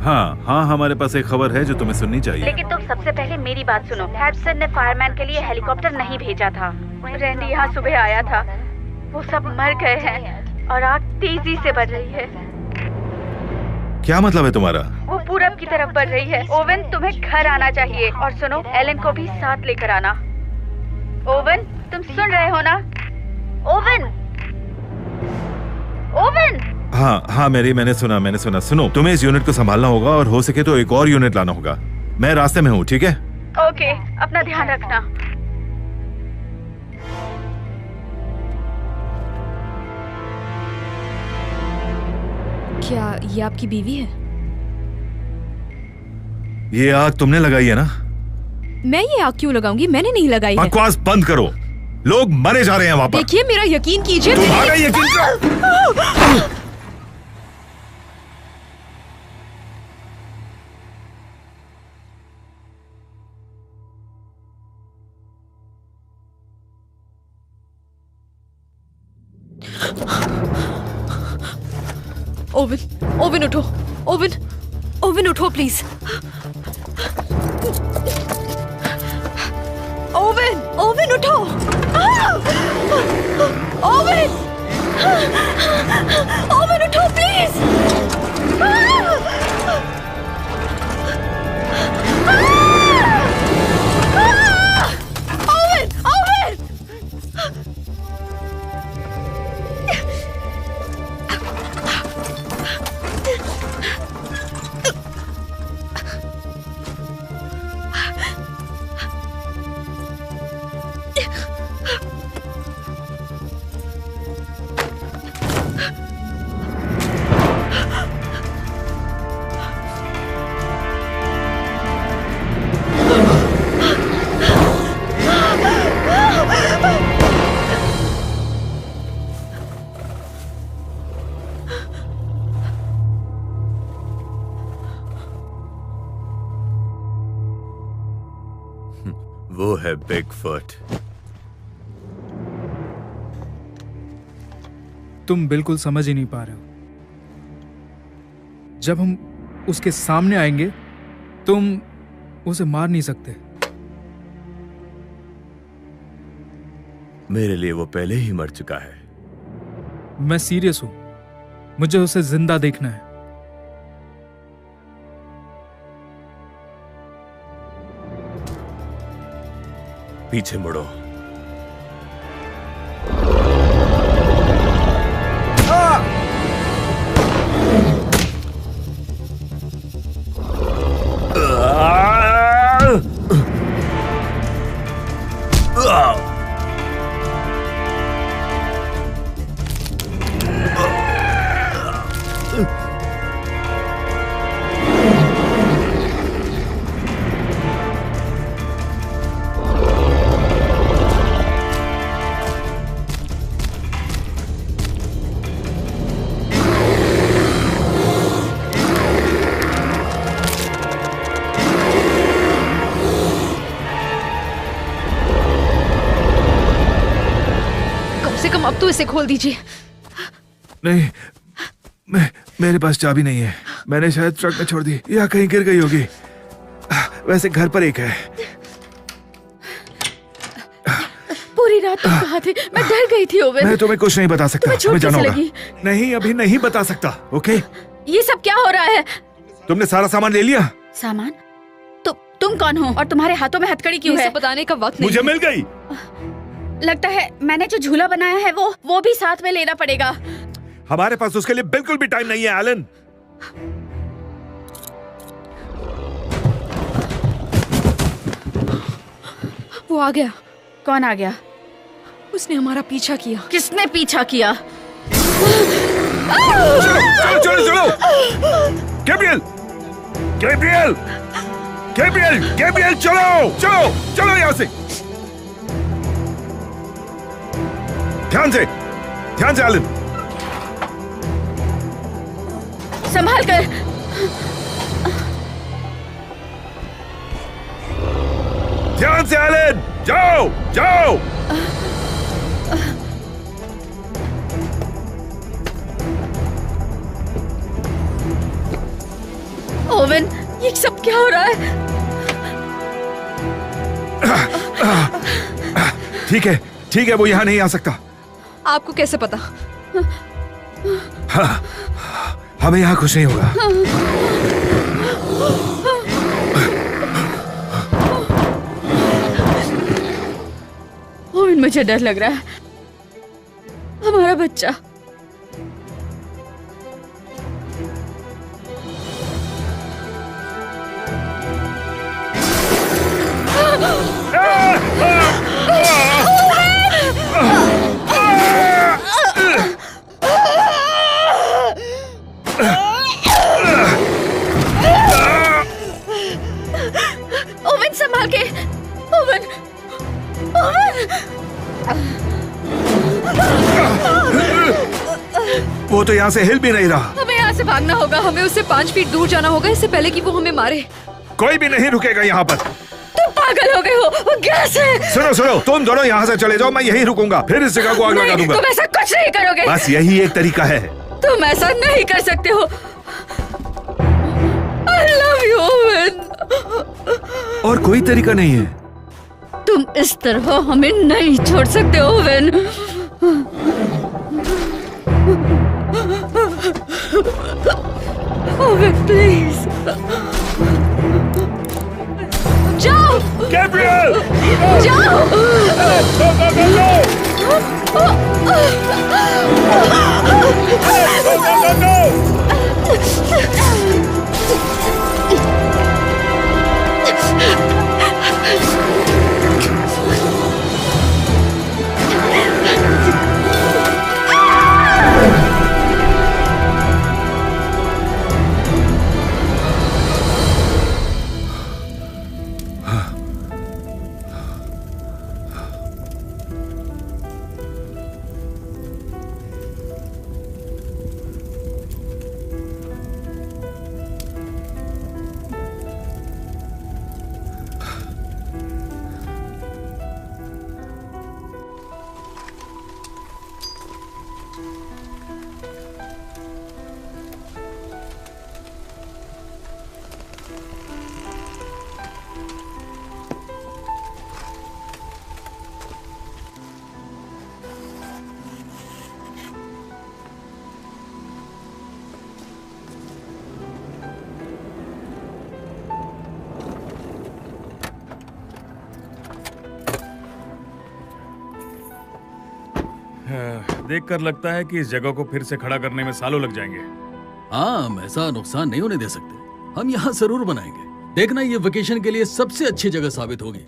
[SPEAKER 11] हाँ हाँ, हमारे पास एक खबर है जो तुम्हें सुननी चाहिए।
[SPEAKER 6] लेकिन तुम सबसे पहले मेरी बात सुनो। हैडसन ने फायरमैन के लिए हेलीकॉप्टर नहीं भेजा था। रैंडी यहाँ सुबह आया था। वो सब मर गए हैं और आग तेजी से बढ़ रही है।
[SPEAKER 11] क्या मतलब है तुम्हारा?
[SPEAKER 6] वो पूरब की तरफ बढ़ रही है। ओवन, तुम्हें घर आना चाहिए। और सुनो, एलन को भी साथ लेकर आना। ओवन, तुम सुन रहे हो ना? Oven, oven.
[SPEAKER 11] हाँ हाँ मैरी, मैंने सुना। सुनो, तुम्हें इस यूनिट को संभालना होगा और हो सके तो एक और यूनिट लाना होगा। मैं रास्ते में हूँ, ठीक है?
[SPEAKER 6] ओके, अपना ध्यान रखना।
[SPEAKER 10] क्या ये आपकी बीवी है?
[SPEAKER 11] ये आग तुमने लगाई है ना?
[SPEAKER 10] मैं ये आग क्यों लगाऊंगी? मैंने नहीं लगाई है।
[SPEAKER 11] बकवास बंद करो। लोग मरे जा रहे हैं वहां पर।
[SPEAKER 10] देखिए, मेरा यकीन कीजिए।
[SPEAKER 11] तुम्हारा यकीन करो।
[SPEAKER 10] ओवन उठो। ओवन उठो प्लीज। ओवन उठो। ओवन उठो प्लीज।
[SPEAKER 5] वो है बिगफुट।
[SPEAKER 1] तुम बिल्कुल समझ ही नहीं पा रहे हो। जब हम उसके सामने आएंगे, तुम उसे मार नहीं सकते।
[SPEAKER 5] मेरे लिए वो पहले ही मर चुका है।
[SPEAKER 1] मैं सीरियस हूं। मुझे उसे जिंदा देखना है।
[SPEAKER 5] पीछे मुड़ो।
[SPEAKER 10] अब तो इसे खोल दीजिए।
[SPEAKER 11] नहीं, मेरे पास चाबी नहीं है। मैंने शायद ट्रक में छोड़ दी या कहीं गिर गई होगी। वैसे घर पर एक है।
[SPEAKER 6] पूरी रात तुम कहाँ थे? मैं डर गई थी ओवन।
[SPEAKER 11] मैं तुम्हें कुछ नहीं बता सकता।
[SPEAKER 6] तुम्हें चोट
[SPEAKER 11] मैं जाना
[SPEAKER 6] कैसे
[SPEAKER 11] होगा।
[SPEAKER 6] लगी?
[SPEAKER 11] नहीं, अभी नहीं बता सकता। ओके?
[SPEAKER 6] ये सब क्या हो रहा है?
[SPEAKER 11] तुमने सारा सामान ले लिया?
[SPEAKER 6] सामान? तुम कौन हो और तुम्हारे हाथों में हथकड़ी क्यों है?
[SPEAKER 10] बताने का वक्त नहीं।
[SPEAKER 11] मुझे मिल गई।
[SPEAKER 6] लगता है मैंने जो झूला बनाया है वो भी साथ में लेना पड़ेगा।
[SPEAKER 11] हमारे पास उसके लिए बिल्कुल भी टाइम नहीं है एलन।
[SPEAKER 10] वो आ गया।
[SPEAKER 6] कौन आ गया?
[SPEAKER 10] उसने हमारा पीछा किया।
[SPEAKER 6] किसने पीछा किया?
[SPEAKER 11] चलो चलो चलो। गैब्रियल, गैब्रियल, गैब्रियल, गैब्रियल, चलो चलो चलो यहाँ से। ध्यान से एलन।
[SPEAKER 6] संभाल कर।
[SPEAKER 11] ध्यान से एलन, जाओ जाओ।
[SPEAKER 6] ओवन, ये सब क्या हो रहा है?
[SPEAKER 11] ठीक है, वो यहाँ नहीं आ सकता।
[SPEAKER 10] आपको कैसे पता?
[SPEAKER 11] हाँ, हमें यहाँ कुछ नहीं होगा।
[SPEAKER 6] ओवन, मुझे डर लग रहा है। हमारा बच्चा। ओवन, संभाल के। Oven, oven.
[SPEAKER 11] वो तो यहाँ से हिल भी नहीं रहा।
[SPEAKER 10] हमें यहाँ से भागना होगा। हमें उससे 5 फीट दूर जाना होगा इससे पहले कि वो हमें मारे।
[SPEAKER 11] कोई भी नहीं रुकेगा यहाँ पर।
[SPEAKER 6] तुम पागल हो गए हो। वो गैस है।
[SPEAKER 11] सुनो, तुम दोनों यहाँ से चले जाओ, मैं यहीं रुकूंगा, फिर इस जगह को आग लगा दूंगा।
[SPEAKER 6] तुम ऐसा कुछ नहीं करोगे।
[SPEAKER 11] बस यही एक तरीका है।
[SPEAKER 6] तुम ऐसा नहीं कर सकते हो। I love you, oven.
[SPEAKER 11] और कोई तरीका नहीं है।
[SPEAKER 6] तुम इस तरह हमें नहीं छोड़ सकते ओवन। ओवन, प्लीज जाओ।
[SPEAKER 11] गैब्रियल,
[SPEAKER 6] जाओ।
[SPEAKER 3] देखकर लगता है कि इस जगह को फिर से खड़ा करने में सालों लग जाएंगे।
[SPEAKER 9] हाँ, ऐसा नुकसान नहीं होने दे सकते। हम यहाँ जरूर बनाएंगे। देखना, ये वेकेशन के लिए सबसे अच्छी जगह साबित होगी।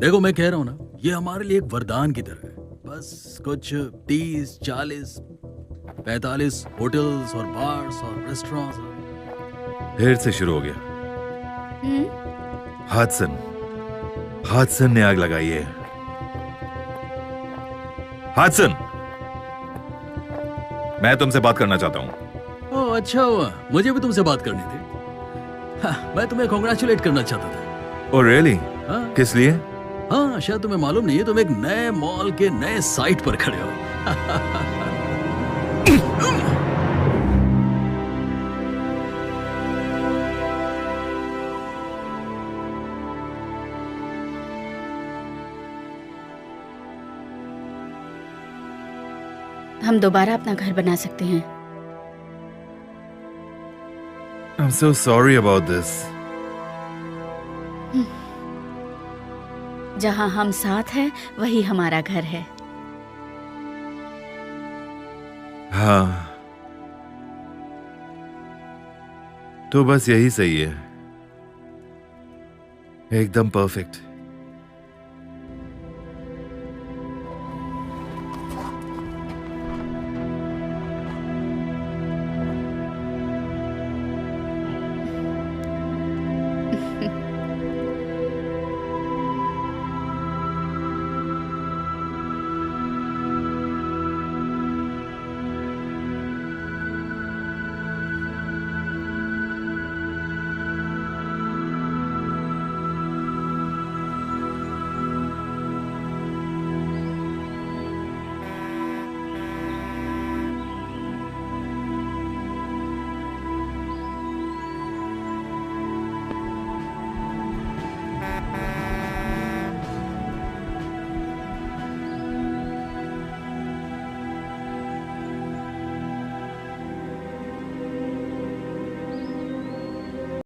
[SPEAKER 9] देखो, मैं कह रहा हूँ ना, ये हमारे लिए एक वरदान की तरह है। बस कुछ 30, 40, 45 होटल्स और बार्स और रेस्टोरेंट्स।
[SPEAKER 11] फिर से शुरू हो गया। हादसन ने आग लगाई है। हादसन, मैं तुमसे बात करना चाहता हूँ।
[SPEAKER 9] ओह, अच्छा हुआ, मुझे भी तुमसे बात करनी थी। हाँ, मैं तुम्हें कॉन्ग्रेचुलेट करना चाहता था।
[SPEAKER 11] Oh really?
[SPEAKER 9] हाँ।
[SPEAKER 11] किस लिए?
[SPEAKER 9] हाँ, शायद तुम्हें मालूम नहीं है, तुम एक नए मॉल के नए साइट पर खड़े हो।
[SPEAKER 6] हम दोबारा अपना घर बना सकते हैं।
[SPEAKER 11] I'm so sorry about this.
[SPEAKER 6] जहाँ हम साथ हैं वही हमारा घर है।
[SPEAKER 11] हाँ, तो बस यही सही है, एकदम परफेक्ट।